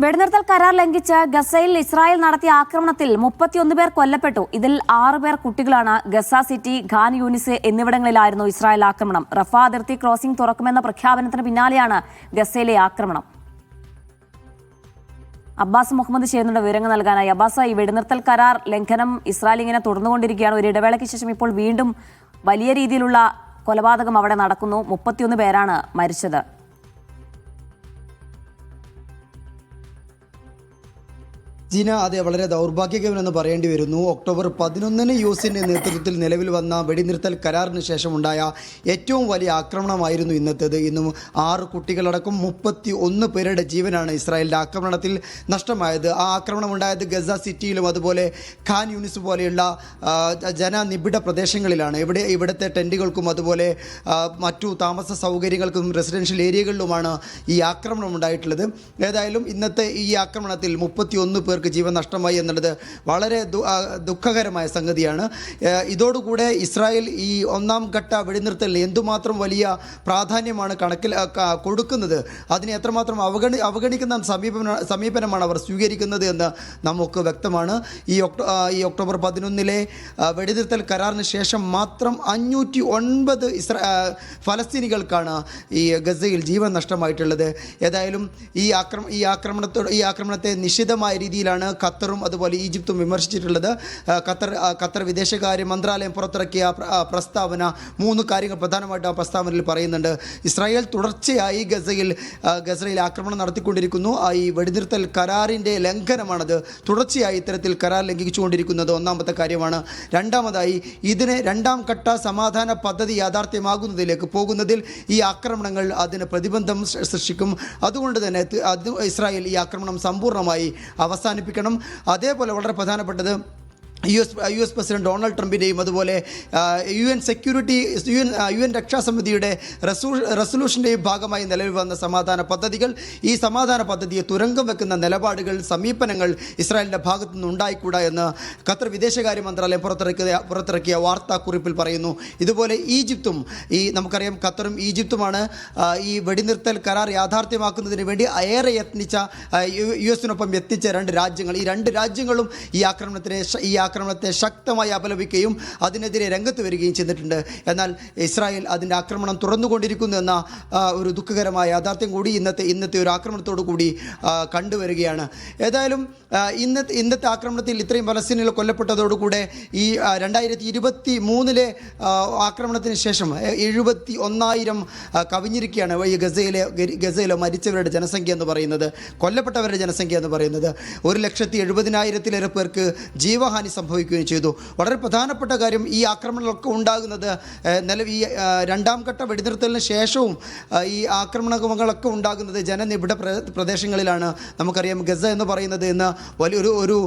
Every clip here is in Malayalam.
വെടിനിർത്തൽ കരാർ ലംഘിച്ച് ഗസയിൽ ഇസ്രായേൽ നടത്തിയ ആക്രമണത്തിൽ 31 പേർ കൊല്ലപ്പെട്ടു. ഇതിൽ 6 പേർ കുട്ടികളാണ്. ഗസ സിറ്റി, ഖാൻ യൂനിസ് എന്നിവിടങ്ങളിലായിരുന്നു ഇസ്രായേൽ ആക്രമണം. റഫ അതിർത്തി ക്രോസിംഗ് തുറക്കുമെന്ന പ്രഖ്യാപനത്തിന് പിന്നാലെയാണ് ഗസയിലെ ആക്രമണം. അബ്ബാസ് മുഹമ്മദ് ചെയ്യുന്നുണ്ട് വിവരങ്ങൾ നൽകാനായി. അബ്ബാസ്, ഈ വെടിനിർത്തൽ കരാർ ലംഘനം ഇസ്രായേൽ ഇങ്ങനെ തുടർന്നുകൊണ്ടിരിക്കുകയാണ്. ഒരു ഇടവേളയ്ക്ക് ശേഷം ഇപ്പോൾ വീണ്ടും വലിയ രീതിയിലുള്ള കൊലപാതകം അവിടെ നടക്കുന്നു. 31 പേരാണ് മരിച്ചത്. ജീന, അതെ, വളരെ ദൗർഭാഗ്യകരമെന്ന് പറയേണ്ടി വരുന്നു. ഒക്ടോബർ 11 യുഎസിൻ്റെ നേതൃത്വത്തിൽ നിലവിൽ വന്ന വെടിനിർത്തൽ കരാറിന് ശേഷമുണ്ടായ ഏറ്റവും വലിയ ആക്രമണമായിരുന്നു ഇന്നത്തേത്. ഇന്നും 6 കുട്ടികളടക്കം 31 പേരുടെ ജീവനാണ് ഇസ്രായേലിൻ്റെ ആക്രമണത്തിൽ നഷ്ടമായത്. ആ ആക്രമണം ഉണ്ടായത് ഗസ സിറ്റിയിലും അതുപോലെ ഖാൻ യൂനിസ് പോലെയുള്ള ജനനിബിഡ പ്രദേശങ്ങളിലാണ്. ഇവിടുത്തെ ടെൻറ്റുകൾക്കും അതുപോലെ മറ്റു താമസ സൗകര്യങ്ങൾക്കും റെസിഡൻഷ്യൽ ഏരിയകളിലുമാണ് ഈ ആക്രമണം ഉണ്ടായിട്ടുള്ളത്. ഏതായാലും ഇന്നത്തെ ഈ ആക്രമണത്തിൽ 31 പേർക്ക് ജീവൻ നഷ്ടമായി എന്നുള്ളത് വളരെ ദുഃഖകരമായ സംഗതിയാണ്. ഇതോടുകൂടെ ഇസ്രായേൽ ഈ ഒന്നാം ഘട്ട വെടിനിർത്തലിന് എന്തുമാത്രം വലിയ പ്രാധാന്യമാണ് കൊടുക്കുന്നത്, അതിനെ എത്രമാത്രം അവഗണിക്കുന്ന സമീപനമാണ് അവർ സ്വീകരിക്കുന്നത് എന്ന് നമുക്ക് വ്യക്തമാണ്. ഈ ഒക്ടോബർ 11 വെടിനിർത്തൽ കരാറിന് ശേഷം മാത്രം 509 ഫലസ്തീനികൾക്കാണ് ഈ ഗസയിൽ ജീവൻ നഷ്ടമായിട്ടുള്ളത്. ഏതായാലും ഈ ആക്രമണത്തെ നിശിതമായ രീതിയിലാണ് ഖത്തറും അതുപോലെ ഈജിപ്തും വിമർശിച്ചിട്ടുള്ളത്. ഖത്തർ വിദേശകാര്യ മന്ത്രാലയം പുറത്തിറക്കിയ പ്രസ്താവന 3 കാര്യങ്ങൾ പ്രധാനമായിട്ട് ആ പ്രസ്താവനയിൽ പറയുന്നുണ്ട്. ഇസ്രായേൽ തുടർച്ചയായി ഗസയിൽ ആക്രമണം നടത്തിക്കൊണ്ടിരിക്കുന്നു. ഈ വെടിനിർത്തൽ കരാറിൻ്റെ ലംഘനമാണത്. തുടർച്ചയായി ഇത്തരത്തിൽ കരാർ ലംഘിച്ചുകൊണ്ടിരിക്കുന്നത് ഒന്നാമത്തെ കാര്യമാണ്. രണ്ടാമതായി, ഇതിന് രണ്ടാം ഘട്ട സമാധാന പദ്ധതി യാഥാർത്ഥ്യമാകുന്നതിലേക്ക് പോകുന്നതിൽ ഈ ആക്രമണങ്ങൾ അതിന് പ്രതിബന്ധം സൃഷ്ടിക്കും. അതുകൊണ്ട് തന്നെ ഇസ്രായേൽ ഈ ആക്രമണം സമ്പൂർണ്ണമായി അവസാനിപ്പിക്കണം. അതേപോലെ വളരെ പ്രധാനപ്പെട്ടത് യു എസ് പ്രസിഡന്റ് ഡൊണാൾഡ് ട്രംപിൻ്റെയും അതുപോലെ യു എൻ രക്ഷാസമിതിയുടെ റെസൊല്യൂഷൻ്റെയും ഭാഗമായി നിലവിൽ വന്ന സമാധാന പദ്ധതികൾ, ഈ സമാധാന പദ്ധതിയെ തുരങ്കം വെക്കുന്ന നിലപാടുകൾ, സമീപനങ്ങൾ ഇസ്രായേലിൻ്റെ ഭാഗത്തു നിന്ന് ഉണ്ടായിക്കൂടാ എന്ന് ഖത്തർ വിദേശകാര്യ മന്ത്രാലയം പുറത്തിറക്കിയ വാർത്താക്കുറിപ്പിൽ പറയുന്നു. ഇതുപോലെ ഈജിപ്തും, നമുക്കറിയാം ഖത്തറും ഈജിപ്തുമാണ് ഈ വെടിനിർത്തൽ കരാർ യാഥാർത്ഥ്യമാക്കുന്നതിന് വേണ്ടി ഏറെ യത്നിച്ച യു എസിനൊപ്പം യത്നിച്ച 2 രാജ്യങ്ങൾ. ഈ 2 രാജ്യങ്ങളും ഈ ആക്രമണത്തെ ശക്തമായി അപലപിക്കുകയും അതിനെതിരെ രംഗത്ത് വരികയും ചെയ്തിട്ടുണ്ട്. എന്നാൽ ഇസ്രായേൽ അതിൻ്റെ ആക്രമണം തുറന്നുകൊണ്ടിരിക്കുന്നു എന്ന ഒരു ദുഃഖകരമായ യാഥാർത്ഥ്യം കൂടി ഇന്നത്തെ ഒരു ആക്രമണത്തോടു കൂടി കണ്ടുവരികയാണ്. ഏതായാലും ഇന്നത്തെ ആക്രമണത്തിൽ ഇത്രയും ഫലസ്തീനികൾ കൊല്ലപ്പെട്ടതോടുകൂടെ ഈ 2023 ആക്രമണത്തിന് ശേഷം 71,000 കവിഞ്ഞിരിക്കുകയാണ് ഈ ഗസയിലെ മരിച്ചവരുടെ ജനസംഖ്യ എന്ന് പറയുന്നത്, കൊല്ലപ്പെട്ടവരുടെ ജനസംഖ്യ എന്ന് പറയുന്നത്. 1,70,000-ലേറെ പേർക്ക് ജീവഹാനി സംഭവിക്കുകയും ചെയ്തു. വളരെ പ്രധാനപ്പെട്ട കാര്യം, ഈ ആക്രമണങ്ങളൊക്കെ ഉണ്ടാകുന്നത് ഈ രണ്ടാം ഘട്ട വെടിനിർത്തലിന് ശേഷവും ഈ ആക്രമണങ്ങളൊക്കെ ഉണ്ടാകുന്നത് ജനനിബിഡ പ്രദേശങ്ങളിലാണ്. നമുക്കറിയാം ഗസ എന്ന് പറയുന്നത് ഇന്ന് വലിയൊരു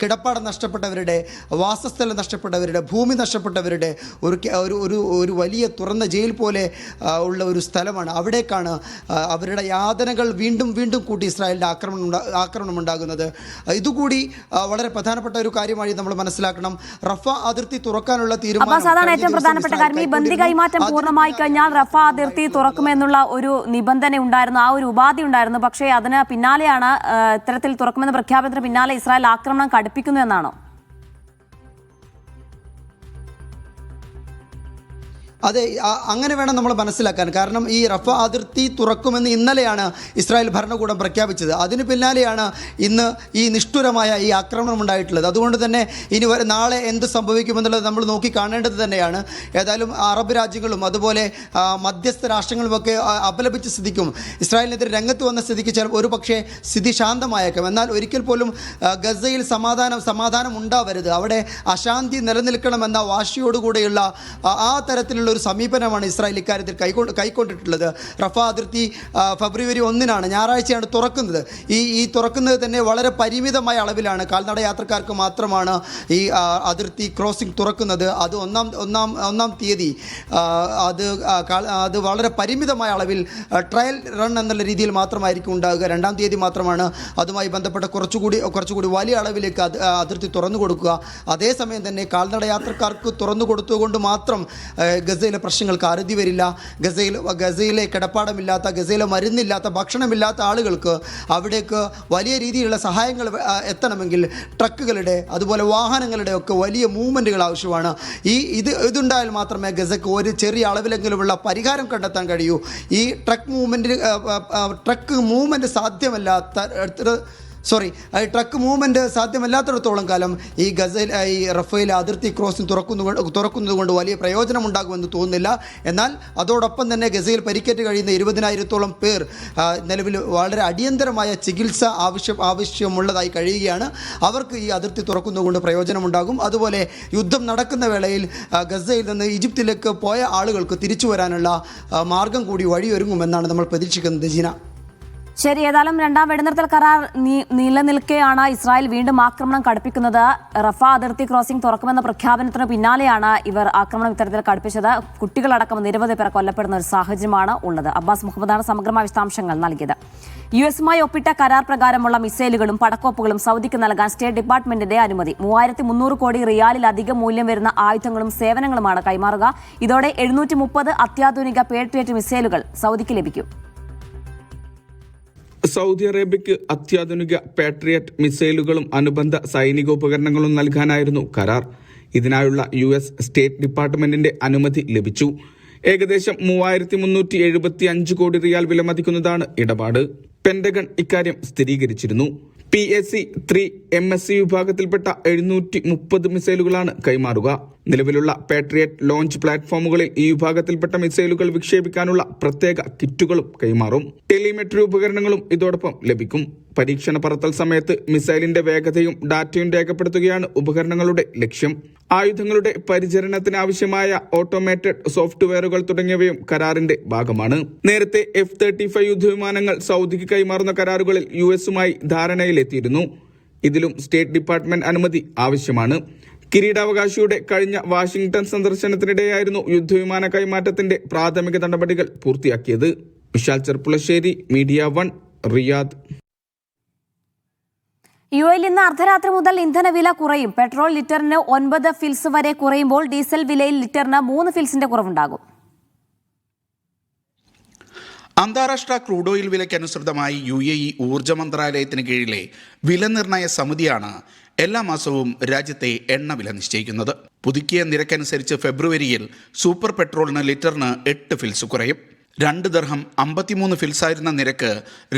കിടപ്പാടം നഷ്ടപ്പെട്ടവരുടെ, വാസസ്ഥലം നഷ്ടപ്പെട്ടവരുടെ, ഭൂമി നഷ്ടപ്പെട്ടവരുടെ ഒരു വലിയ തുറന്ന ജയിൽ പോലെ ഉള്ള ഒരു സ്ഥലമാണ്. അവിടേക്കാണ് അവരുടെ യാതനകൾ വീണ്ടും കൂട്ടി ഇസ്രായേലിൻ്റെ ആക്രമണം ഉണ്ടാകുന്നത്. ഇതുകൂടി വളരെ പ്രധാനപ്പെട്ട ഒരു കാര്യമായി നമ്മൾ മനസ്സിലാക്കണം. റഫ അതിർത്തി തുറക്കാനുള്ള തീരുമാനം, അതാണ് ഏറ്റവും പ്രധാനപ്പെട്ട കാര്യം. ഈ ബന്ദി കൈമാറ്റം പൂർണ്ണമായി കഴിഞ്ഞാൽ റഫ അതിർത്തി തുറക്കുമെന്നുള്ള ഒരു നിബന്ധന ഉണ്ടായിരുന്നു, ആ ഒരു ഉപാധി ഉണ്ടായിരുന്നു. പക്ഷേ അതിന് പിന്നാലെയാണ്, ഇത്തരത്തിൽ തുറക്കുമെന്ന പ്രഖ്യാപനത്തിന് പിന്നാലെ ഇസ്രായേൽ ആക്രമണം കടുപ്പിക്കുന്നു എന്നാണോ? അതെ, അങ്ങനെ വേണം നമ്മൾ മനസ്സിലാക്കാൻ. കാരണം ഈ റഫ അതിർത്തി തുറക്കുമെന്ന് ഇന്നലെയാണ് ഇസ്രായേൽ ഭരണകൂടം പ്രഖ്യാപിച്ചത്. അതിന് പിന്നാലെയാണ് ഇന്ന് ഈ നിഷ്ഠുരമായ ഈ ആക്രമണം ഉണ്ടായിട്ടുള്ളത്. അതുകൊണ്ട് തന്നെ നാളെ എന്ത് സംഭവിക്കുമെന്നുള്ളത് നമ്മൾ നോക്കി കാണേണ്ടത് തന്നെയാണ്. ഏതായാലും അറബ് രാജ്യങ്ങളും അതുപോലെ മധ്യസ്ഥ രാഷ്ട്രങ്ങളുമൊക്കെ അപലപിച്ച സ്ഥിതിക്കും ഇസ്രായേലിനെതിരെ രംഗത്ത് വന്ന സ്ഥിതിക്ക് ഒരു പക്ഷേ സ്ഥിതി ശാന്തമായേക്കാം. എന്നാൽ ഒരിക്കൽ പോലും ഗസയിൽ സമാധാനം ഉണ്ടാവരുത്, അവിടെ അശാന്തി നിലനിൽക്കണമെന്ന വാശിയോടുകൂടെയുള്ള ആ തരത്തിലുള്ള ഒരു സമീപനമാണ് ഇസ്രായേൽ ഇക്കാര്യത്തിൽ കൈക്കൊണ്ടിട്ടുള്ളത്. റഫ അതിർത്തി ഫെബ്രുവരി 1 ഞായറാഴ്ചയാണ് തുറക്കുന്നത്. ഈ തുറക്കുന്നത് തന്നെ വളരെ പരിമിതമായ അളവിലാണ്. കാൽനട യാത്രക്കാർക്ക് മാത്രമാണ് ഈ അതിർത്തി ക്രോസിംഗ് തുറക്കുന്നത്. അത് ഒന്നാം തീയതി അത് വളരെ പരിമിതമായ അളവിൽ ട്രയൽ റൺ എന്നുള്ള രീതിയിൽ മാത്രമായിരിക്കും ഉണ്ടാകുക. 2-ാം തീയതി മാത്രമാണ് അതുമായി ബന്ധപ്പെട്ട കുറച്ചുകൂടി വലിയ അളവിലേക്ക് അതിർത്തി തുറന്നു കൊടുക്കുക. അതേസമയം തന്നെ കാൽനട യാത്രക്കാർക്ക് തുറന്നു കൊടുത്തുകൊണ്ട് മാത്രം ഗസ ഗസയിലെ പ്രശ്നങ്ങൾക്ക് അറുതി വരില്ല. ഗസയിലെ കിടപ്പാടമില്ലാത്ത, ഗസയിലെ മരുന്നില്ലാത്ത, ഭക്ഷണമില്ലാത്ത ആളുകൾക്ക് അവിടേക്ക് വലിയ രീതിയിലുള്ള സഹായങ്ങൾ എത്തണമെങ്കിൽ ട്രക്കുകളുടെ അതുപോലെ വാഹനങ്ങളുടെ ഒക്കെ വലിയ മൂവ്മെൻറ്റുകൾ ആവശ്യമാണ്. ഇതുണ്ടായാൽ മാത്രമേ ഗസക്ക് ഒരു ചെറിയ അളവിലെങ്കിലുമുള്ള പരിഹാരം കണ്ടെത്താൻ കഴിയൂ. ഈ ട്രക്ക് മൂവ്മെൻറ്റ് സാധ്യമല്ലാത്തിടത്തോളം കാലം ഈ റഫേൽ അതിർത്തി ക്രോസിംഗ് തുറക്കുന്നത് കൊണ്ട് വലിയ പ്രയോജനമുണ്ടാകുമെന്ന് തോന്നുന്നില്ല. എന്നാൽ അതോടൊപ്പം തന്നെ ഗസയിൽ പരിക്കേറ്റ് കഴിയുന്ന 20,000-ഓളം പേർ നിലവിൽ വളരെ അടിയന്തരമായ ചികിത്സ ആവശ്യമുള്ളതായി കഴിയുകയാണ്. അവർക്ക് ഈ അതിർത്തി തുറക്കുന്നതുകൊണ്ട് പ്രയോജനമുണ്ടാകും. അതുപോലെ യുദ്ധം നടക്കുന്ന വേളയിൽ ഗസയിൽ നിന്ന് ഈജിപ്തിലേക്ക് പോയ ആളുകൾക്ക് തിരിച്ചു വരാനുള്ള മാർഗം കൂടി വഴിയൊരുങ്ങുമെന്നാണ് നമ്മൾ പ്രതീക്ഷിക്കുന്നത്. ജീന, ശരി, ഏതായാലും രണ്ടാം വെടിനിർത്തൽ കരാർ നിലനിൽക്കെയാണ് ഇസ്രായേൽ വീണ്ടും ആക്രമണം കടുപ്പിക്കുന്നത്. റഫ അതിർത്തി ക്രോസിംഗ് തുറക്കുമെന്ന പ്രഖ്യാപനത്തിന് പിന്നാലെയാണ് ഇവർ ആക്രമണം ഇത്തരത്തിൽ കടുപ്പിച്ചത്. കുട്ടികളടക്കം നിരവധി പേർ കൊല്ലപ്പെടുന്ന ഒരു സാഹചര്യമാണ് ഉള്ളത്. അബ്ബാസ് മുഹമ്മദാണ് സമഗ്രമായ വിശദാംശങ്ങൾ നൽകിയത്. യുഎസുമായി ഒപ്പിട്ട കരാർ പ്രകാരമുള്ള മിസൈലുകളും പടക്കോപ്പുകളും സൗദിക്ക് നൽകാൻ സ്റ്റേറ്റ് ഡിപ്പാർട്ട്മെന്റിന്റെ അനുമതി. 3300 കോടി റിയാലിലധികം മൂല്യം വരുന്ന ആയുധങ്ങളും സേവനങ്ങളുമാണ് കൈമാറുക. ഇതോടെ 730 അത്യാധുനിക പേട്രിയറ്റ് മിസൈലുകൾ സൗദിക്ക് ലഭിക്കും. സൗദി അറേബ്യയ്ക്ക് അത്യാധുനിക പാട്രിയറ്റ് മിസൈലുകളും അനുബന്ധ സൈനിക ഉപകരണങ്ങളും നൽകാനായിരുന്നു കരാർ. ഇതിനായുള്ള US സ്റ്റേറ്റ് ഡിപ്പാർട്ട്മെന്റിന്റെ അനുമതി ലഭിച്ചു. ഏകദേശം 3375 കോടി റിയാൽ വിലമതിക്കുന്നതാണ് ഇടപാട്. പെന്റഗൺ ഇക്കാര്യം സ്ഥിരീകരിച്ചിരുന്നു. PAC-3 MSC വിഭാഗത്തിൽപ്പെട്ട 730 മിസൈലുകളാണ് കൈമാറുക. നിലവിലുള്ള പാട്രിയറ്റ് ലോഞ്ച് പ്ലാറ്റ്ഫോമുകളിൽ ഈ വിഭാഗത്തിൽപ്പെട്ട മിസൈലുകൾ വിക്ഷേപിക്കാനുള്ള പ്രത്യേക കിറ്റുകളും കൈമാറും. ടെലിമെട്രി ഉപകരണങ്ങളും ഇതോടൊപ്പം ലഭിക്കും. പരീക്ഷണ പറത്തൽ സമയത്ത് മിസൈലിന്റെ വേഗതയും ഡാറ്റയും രേഖപ്പെടുത്തുകയാണ് ഉപകരണങ്ങളുടെ ലക്ഷ്യം. ആയുധങ്ങളുടെ പരിചരണത്തിനാവശ്യമായ ഓട്ടോമേറ്റഡ് സോഫ്റ്റ്വെയറുകൾ തുടങ്ങിയവയും കരാറിന്റെ ഭാഗമാണ്. നേരത്തെ F-35 യുദ്ധവിമാനങ്ങൾ സൗദിക്ക് കൈമാറുന്ന കരാറുകളിൽ US-മായി ധാരണയിലെത്തിയിരുന്നു. ഇതിലും സ്റ്റേറ്റ് ഡിപ്പാർട്ട്മെന്റ് അനുമതി ആവശ്യമാണ്. കിരീടാവകാശിയുടെ കഴിഞ്ഞ വാഷിംഗ്ടൺ സന്ദർശനത്തിനിടെയായിരുന്നു യുദ്ധവിമാന കൈമാറ്റത്തിന്റെ പ്രാഥമിക നടപടികൾ പൂർത്തിയാക്കിയത്. Vishal Cherpulassery, media 1, Riyadh. UAE-ൽ ഇന്ന് അർദ്ധരാത്രി മുതൽ ഇന്ധനവില കുറയും. പെട്രോൾ ലിറ്ററിന് 9 ഫിൽസ് വരെ കുറയുമ്പോൾ ഡീസൽ വിലയിൽ ലിറ്ററിന് 3 ഫിൽസിന്റെ കുറവുണ്ടാകും. അന്താരാഷ്ട്ര ക്രൂഡ് ഓയിൽ വിലയ്ക്കനുസൃതമായി UAE ഊർജ്ജ മന്ത്രാലയത്തിന് കീഴിലെ വില നിർണ്ണയ സമിതിയാണ് എല്ലാ മാസവും രാജ്യത്തെ എണ്ണ വില നിശ്ചയിക്കുന്നത്. പുതുക്കിയ നിരക്കനുസരിച്ച് ഫെബ്രുവരിയിൽ സൂപ്പർ പെട്രോളിന് ലിറ്ററിന് 8 ഫിൽസ് കുറയും. 2 ദർഹം 53 ഫിൽസായിരുന്ന നിരക്ക്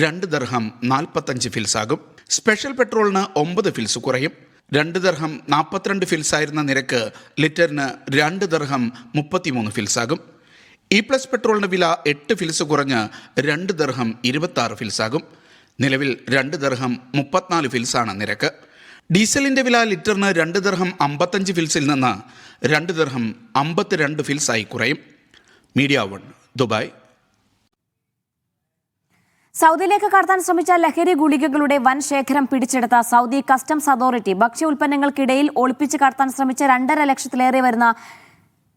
2 ദർഹം 45 ഫിൽസാകും. സ്പെഷ്യൽ പെട്രോളിന് 9 ഫിൽസ് കുറയും. 2 ദർഹം 42 ഫിൽസായിരുന്ന നിരക്ക് ലിറ്ററിന് 2 ദർഹം 33 ഫിൽസാകും. E+ പെട്രോളിന് വില 8 ഫിൽസ് കുറഞ്ഞ് 2 ദർഹം 26 ഫിൽസാകും. നിലവിൽ 2 ദർഹം 34 ഫിൽസാണ് നിരക്ക്. ഡീസലിന്റെ വില ലിറ്ററിന് 2 ദർഹം 55 ഫിൽസിൽ നിന്ന് 2 ദർഹം 52 ഫിൽസായി കുറയും. Media 1, Dubai. സൗദിയിലേക്ക് കടത്താൻ ശ്രമിച്ച ലഹരി ഗുളികകളുടെ വൻ ശേഖരം പിടിച്ചെടുത്ത സൗദി കസ്റ്റംസ് അതോറിറ്റി ഭക്ഷ്യ ഉൽപ്പന്നങ്ങൾക്കിടയിൽ ഒളിപ്പിച്ച് കടത്താൻ ശ്രമിച്ച 2.5 ലക്ഷത്തിലേറെ വരുന്ന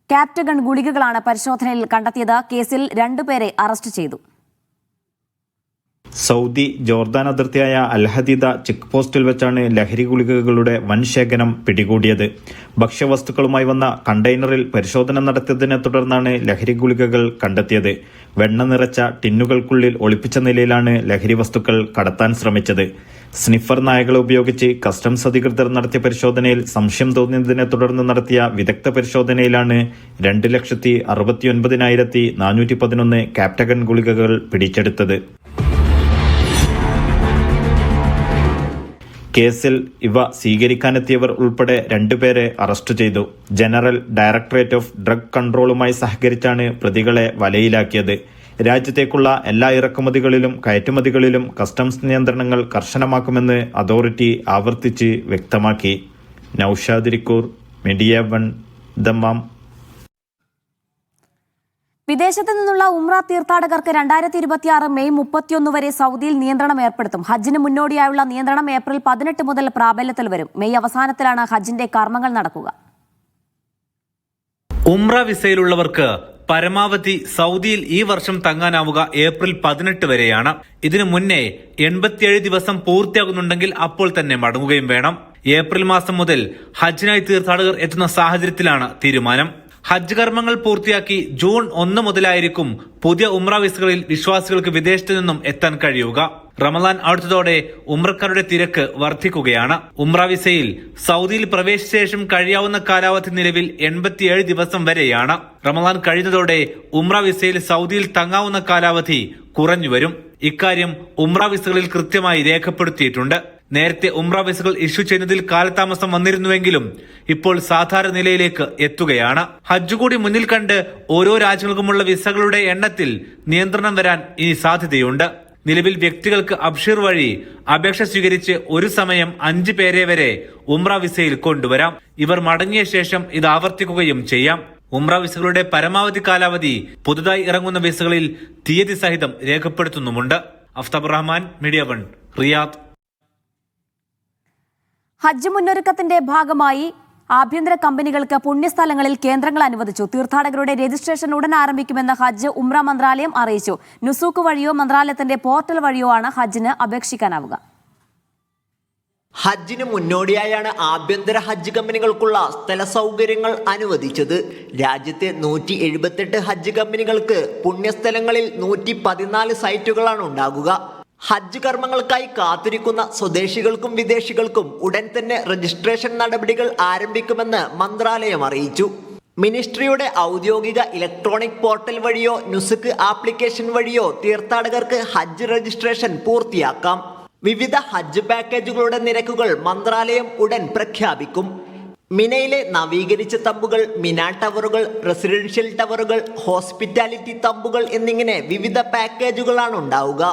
ക്യാപ്റ്റഗൺ ഗുളികകളാണ് പരിശോധനയിൽ കണ്ടെത്തിയത്. കേസിൽ 2 പേരെ അറസ്റ്റ് ചെയ്തു. സൗദി ജോർദാൻ അതിർത്തിയായ അൽഹദീദ ചെക്ക് പോസ്റ്റിൽ വെച്ചാണ് ലഹരി ഗുളികകളുടെ വൻ ശേഖരം പിടികൂടിയത്. ഭക്ഷ്യവസ്തുക്കളുമായി വന്ന കണ്ടെയ്നറിൽ പരിശോധന നടത്തിയതിനെ തുടർന്നാണ് ലഹരി ഗുളികകൾ കണ്ടെത്തിയത്. വെണ്ണ നിറച്ച ടിന്നുകൾക്കുള്ളിൽ ഒളിപ്പിച്ച നിലയിലാണ് ലഹരി വസ്തുക്കൾ കടത്താൻ ശ്രമിച്ചത്. സ്നിഫർ നായകളെ ഉപയോഗിച്ച് കസ്റ്റംസ് അധികൃതർ നടത്തിയ പരിശോധനയിൽ സംശയം തോന്നിയതിനെ തുടർന്ന് നടത്തിയ വിദഗ്ധ പരിശോധനയിലാണ് 2,69,411 ക്യാപ്റ്റഗൺ ഗുളികകൾ പിടിച്ചെടുത്തത്. കേസിൽ ഇവ സ്വീകരിക്കാനെത്തിയവർ ഉൾപ്പെടെ 2 പേരെ അറസ്റ്റ് ചെയ്തു. ജനറൽ ഡയറക്ടറേറ്റ് ഓഫ് ഡ്രഗ് കൺട്രോളുമായി സഹകരിച്ചാണ് പ്രതികളെ വലയിലാക്കിയത്. രാജ്യത്തേക്കുള്ള എല്ലാ ഇറക്കുമതികളിലും കയറ്റുമതികളിലും കസ്റ്റംസ് നിയന്ത്രണങ്ങൾ കർശനമാക്കുമെന്ന് അതോറിറ്റി ആവർത്തിച്ച് വ്യക്തമാക്കി. Naushad Irikkur, media 1, Dammam. വിദേശത്ത് നിന്നുള്ള ഉംറ തീർത്ഥാടകർക്ക് 2026 മെയ് 31 വരെ സൗദിയിൽ നിയന്ത്രണം ഏർപ്പെടുത്തും. ഹജ്ജിന് മുന്നോടിയായുള്ള നിയന്ത്രണം ഏപ്രിൽ 18 മുതൽ പ്രാബല്യത്തിൽ വരും. മെയ് അവസാനത്തിലാണ് ഹജ്ജിന്റെ കർമ്മങ്ങൾ നടക്കുക. ഉംറ വിസയിലുള്ളവർക്ക് പരമാവധി സൗദിയിൽ ഈ വർഷം തങ്ങാനാവുക ഏപ്രിൽ 18 വരെയാണ്. ഇതിനു മുന്നേ 87 ദിവസം പൂർത്തിയാകുന്നുണ്ടെങ്കിൽ അപ്പോൾ തന്നെ മടങ്ങുകയും വേണം. ഏപ്രിൽ മാസം മുതൽ ഹജ്ജിനായി തീർത്ഥാടകർ എത്തുന്ന സാഹചര്യത്തിലാണ് തീരുമാനം. ഹജ്ജ് കർമ്മങ്ങൾ പൂർത്തിയാക്കി ജൂൺ 1 മുതലായിരിക്കും പുതിയ ഉംറ വിസകളിൽ വിശ്വാസികൾക്ക് വിദേശത്തു നിന്നും എത്താൻ കഴിയുക. റമദാൻ അടുത്തതോടെ ഉംറക്കാരുടെ തിരക്ക് വർദ്ധിക്കുകയാണ്. ഉംറ വിസയിൽ സൗദിയിൽ പ്രവേശിച്ച ശേഷം കഴിയാവുന്ന കാലാവധി നിലവിൽ 87 ദിവസം വരെയാണ്. റമദാൻ കഴിയുന്നതോടെ ഉംറ വിസയിൽ സൗദിയിൽ തങ്ങാവുന്ന കാലാവധി കുറഞ്ഞുവരും. ഇക്കാര്യം ഉംറ വിസകളിൽ കൃത്യമായി രേഖപ്പെടുത്തിയിട്ടുണ്ട്. നേരത്തെ ഉംറ വിസകൾ ഇഷ്യൂ ചെയ്യുന്നതിൽ കാലതാമസം വന്നിരുന്നുവെങ്കിലും ഇപ്പോൾ സാധാരണ നിലയിലേക്ക് എത്തുകയാണ്. ഹജ്ജ് കൂടി മുന്നിൽ കണ്ട് ഓരോ രാജ്യങ്ങൾക്കുമുള്ള വിസകളുടെ എണ്ണത്തിൽ നിയന്ത്രണം വരാൻ ഇനി സാധ്യതയുണ്ട്. നിലവിൽ വ്യക്തികൾക്ക് അബ്ഷീർ വഴി അപേക്ഷ സ്വീകരിച്ച് ഒരു സമയം 5 പേരെ വരെ ഉംറ വിസയിൽ കൊണ്ടുവരാം. ഇവർ മടങ്ങിയ ശേഷം ഇത് ആവർത്തിക്കുകയും ചെയ്യാം. ഉംറ വിസകളുടെ പരമാവധി കാലാവധി പുതുതായി ഇറങ്ങുന്ന വിസകളിൽ തീയതി സഹിതം രേഖപ്പെടുത്തുന്നുമുണ്ട്. Aftab Rahman, media 1, Riyadh. ഹജ്ജ് മുന്നൊരുക്കത്തിന്റെ ഭാഗമായി ആഭ്യന്തര കമ്പനികൾക്ക് പുണ്യസ്ഥലങ്ങളിൽ കേന്ദ്രങ്ങൾ അനുവദിച്ചു. തീർത്ഥാടകരുടെ രജിസ്ട്രേഷൻ ഉടൻ ആരംഭിക്കുമെന്ന് ഹജ്ജ് ഉംറ മന്ത്രാലയം അറിയിച്ചു. നുസൂക്ക് വഴിയോ മന്ത്രാലയത്തിന്റെ പോർട്ടൽ വഴിയോ ആണ് ഹജ്ജിന് അപേക്ഷിക്കാനാവുക. ഹജ്ജിന് മുന്നോടിയായാണ് ആഭ്യന്തര ഹജ്ജ് കമ്പനികൾക്കുള്ള സ്ഥല സൗകര്യങ്ങൾ അനുവദിച്ചത്. രാജ്യത്തെ 178 ഹജ്ജ് കമ്പനികൾക്ക് പുണ്യസ്ഥലങ്ങളിൽ 114 സൈറ്റുകളാണ് ഉണ്ടാകുക. ഹജ്ജ് കർമ്മങ്ങൾക്കായി കാത്തിരിക്കുന്ന സ്വദേശികൾക്കും വിദേശികൾക്കും ഉടൻ തന്നെ രജിസ്ട്രേഷൻ നടപടികൾ ആരംഭിക്കുമെന്ന് മന്ത്രാലയം അറിയിച്ചു. മിനിസ്ട്രിയുടെ ഔദ്യോഗിക ഇലക്ട്രോണിക് പോർട്ടൽ വഴിയോ നുസുക്ക് ആപ്ലിക്കേഷൻ വഴിയോ തീർത്ഥാടകർക്ക് ഹജ്ജ് രജിസ്ട്രേഷൻ പൂർത്തിയാക്കാം. വിവിധ ഹജ്ജ് പാക്കേജുകളുടെ നിരക്കുകൾ മന്ത്രാലയം ഉടൻ പ്രഖ്യാപിക്കും. മിനയിലെ നവീകരിച്ച തമ്പുകൾ, മിന ടവറുകൾ, റെസിഡൻഷ്യൽ ടവറുകൾ, ഹോസ്പിറ്റാലിറ്റി തമ്പുകൾ എന്നിങ്ങനെ വിവിധ പാക്കേജുകളാണ് ഉണ്ടാവുക.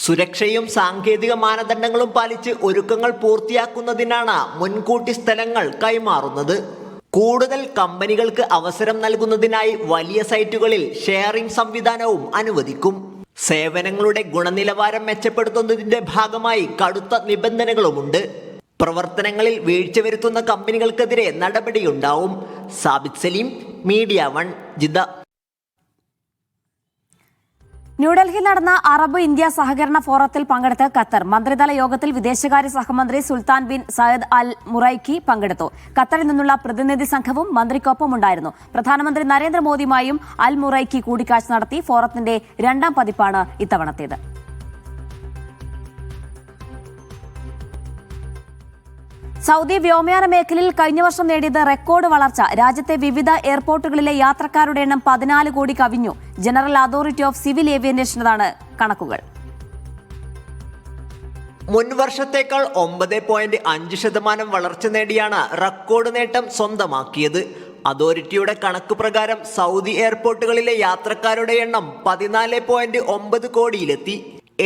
സുരക്ഷയും സാങ്കേതിക മാനദണ്ഡങ്ങളും പാലിച്ച് ഒരുക്കങ്ങൾ പൂർത്തിയാക്കുന്നതിനാണ് മുൻകൂട്ടി സ്ഥലങ്ങൾ കൈമാറുന്നത്. കൂടുതൽ കമ്പനികൾക്ക് അവസരം നൽകുന്നതിനായി വലിയ സൈറ്റുകളിൽ ഷെയറിംഗ് സംവിധാനവും അനുവദിക്കും. സേവനങ്ങളുടെ ഗുണനിലവാരം മെച്ചപ്പെടുത്തുന്നതിന്റെ ഭാഗമായി കടുത്ത നിബന്ധനകളുമുണ്ട്. പ്രവർത്തനങ്ങളിൽ വീഴ്ച വരുത്തുന്ന കമ്പനികൾക്കെതിരെ നടപടിയുണ്ടാവും. Sabith Saleem, media 1, Jeddah. ന്യൂഡൽഹിയിൽ നടന്ന അറബ് ഇന്ത്യ സഹകരണ ഫോറത്തിൽ പങ്കെടുത്ത ഖത്തർ മന്ത്രിതല യോഗത്തിൽ വിദേശകാര്യ സഹമന്ത്രി സുൽത്താൻ ബിൻ സയദ് അൽ മുറൈക്കി പങ്കെടുത്തു. ഖത്തറിൽ നിന്നുള്ള പ്രതിനിധി സംഘവും മന്ത്രിക്കൊപ്പം ഉണ്ടായിരുന്നു. പ്രധാനമന്ത്രി നരേന്ദ്രമോദിയുമായും അൽ മുറൈക്കി കൂടിക്കാഴ്ച നടത്തി. ഫോറത്തിന്റെ 2ാം പതിപ്പാണ് ഇത്തവണത്തേത്. സൗദി വ്യോമയാന മേഖലയിൽ കഴിഞ്ഞ വർഷം നേടിയത് റെക്കോർഡ് വളർച്ച. രാജ്യത്തെ വിവിധ എയർപോർട്ടുകളിലെ യാത്രക്കാരുടെ എണ്ണം 14 കോടി കവിഞ്ഞു. ജനറൽ അതോറിറ്റി ഓഫ് സിവിൽ ഏവിയേഷനാണ് കണക്കുകൾ. മുൻ വർഷത്തേക്കാൾ 9.5% വളർച്ച നേടിയാണ് റെക്കോർഡ് നേട്ടം സ്വന്തമാക്കിയത്. അതോറിറ്റിയുടെ കണക്ക് പ്രകാരം സൗദി എയർപോർട്ടുകളിലെ യാത്രക്കാരുടെ എണ്ണം 14.9 കോടിയിലെത്തി.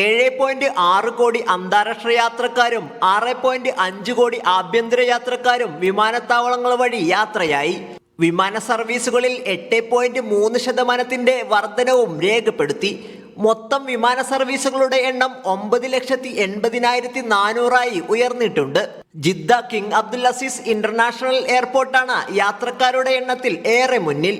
7.6 കോടി അന്താരാഷ്ട്ര യാത്രക്കാരും 6.5 കോടി ആഭ്യന്തര യാത്രക്കാരും വിമാനത്താവളങ്ങൾ വഴി യാത്രയായി. വിമാന സർവീസുകളിൽ 8.3% വർധനവും രേഖപ്പെടുത്തി. മൊത്തം വിമാന സർവീസുകളുടെ എണ്ണം 9,80,400 ഉയർന്നിട്ടുണ്ട്. Jeddah King Abdul Aziz International എയർപോർട്ടാണ് യാത്രക്കാരുടെ എണ്ണത്തിൽ ഏറെ മുന്നിൽ.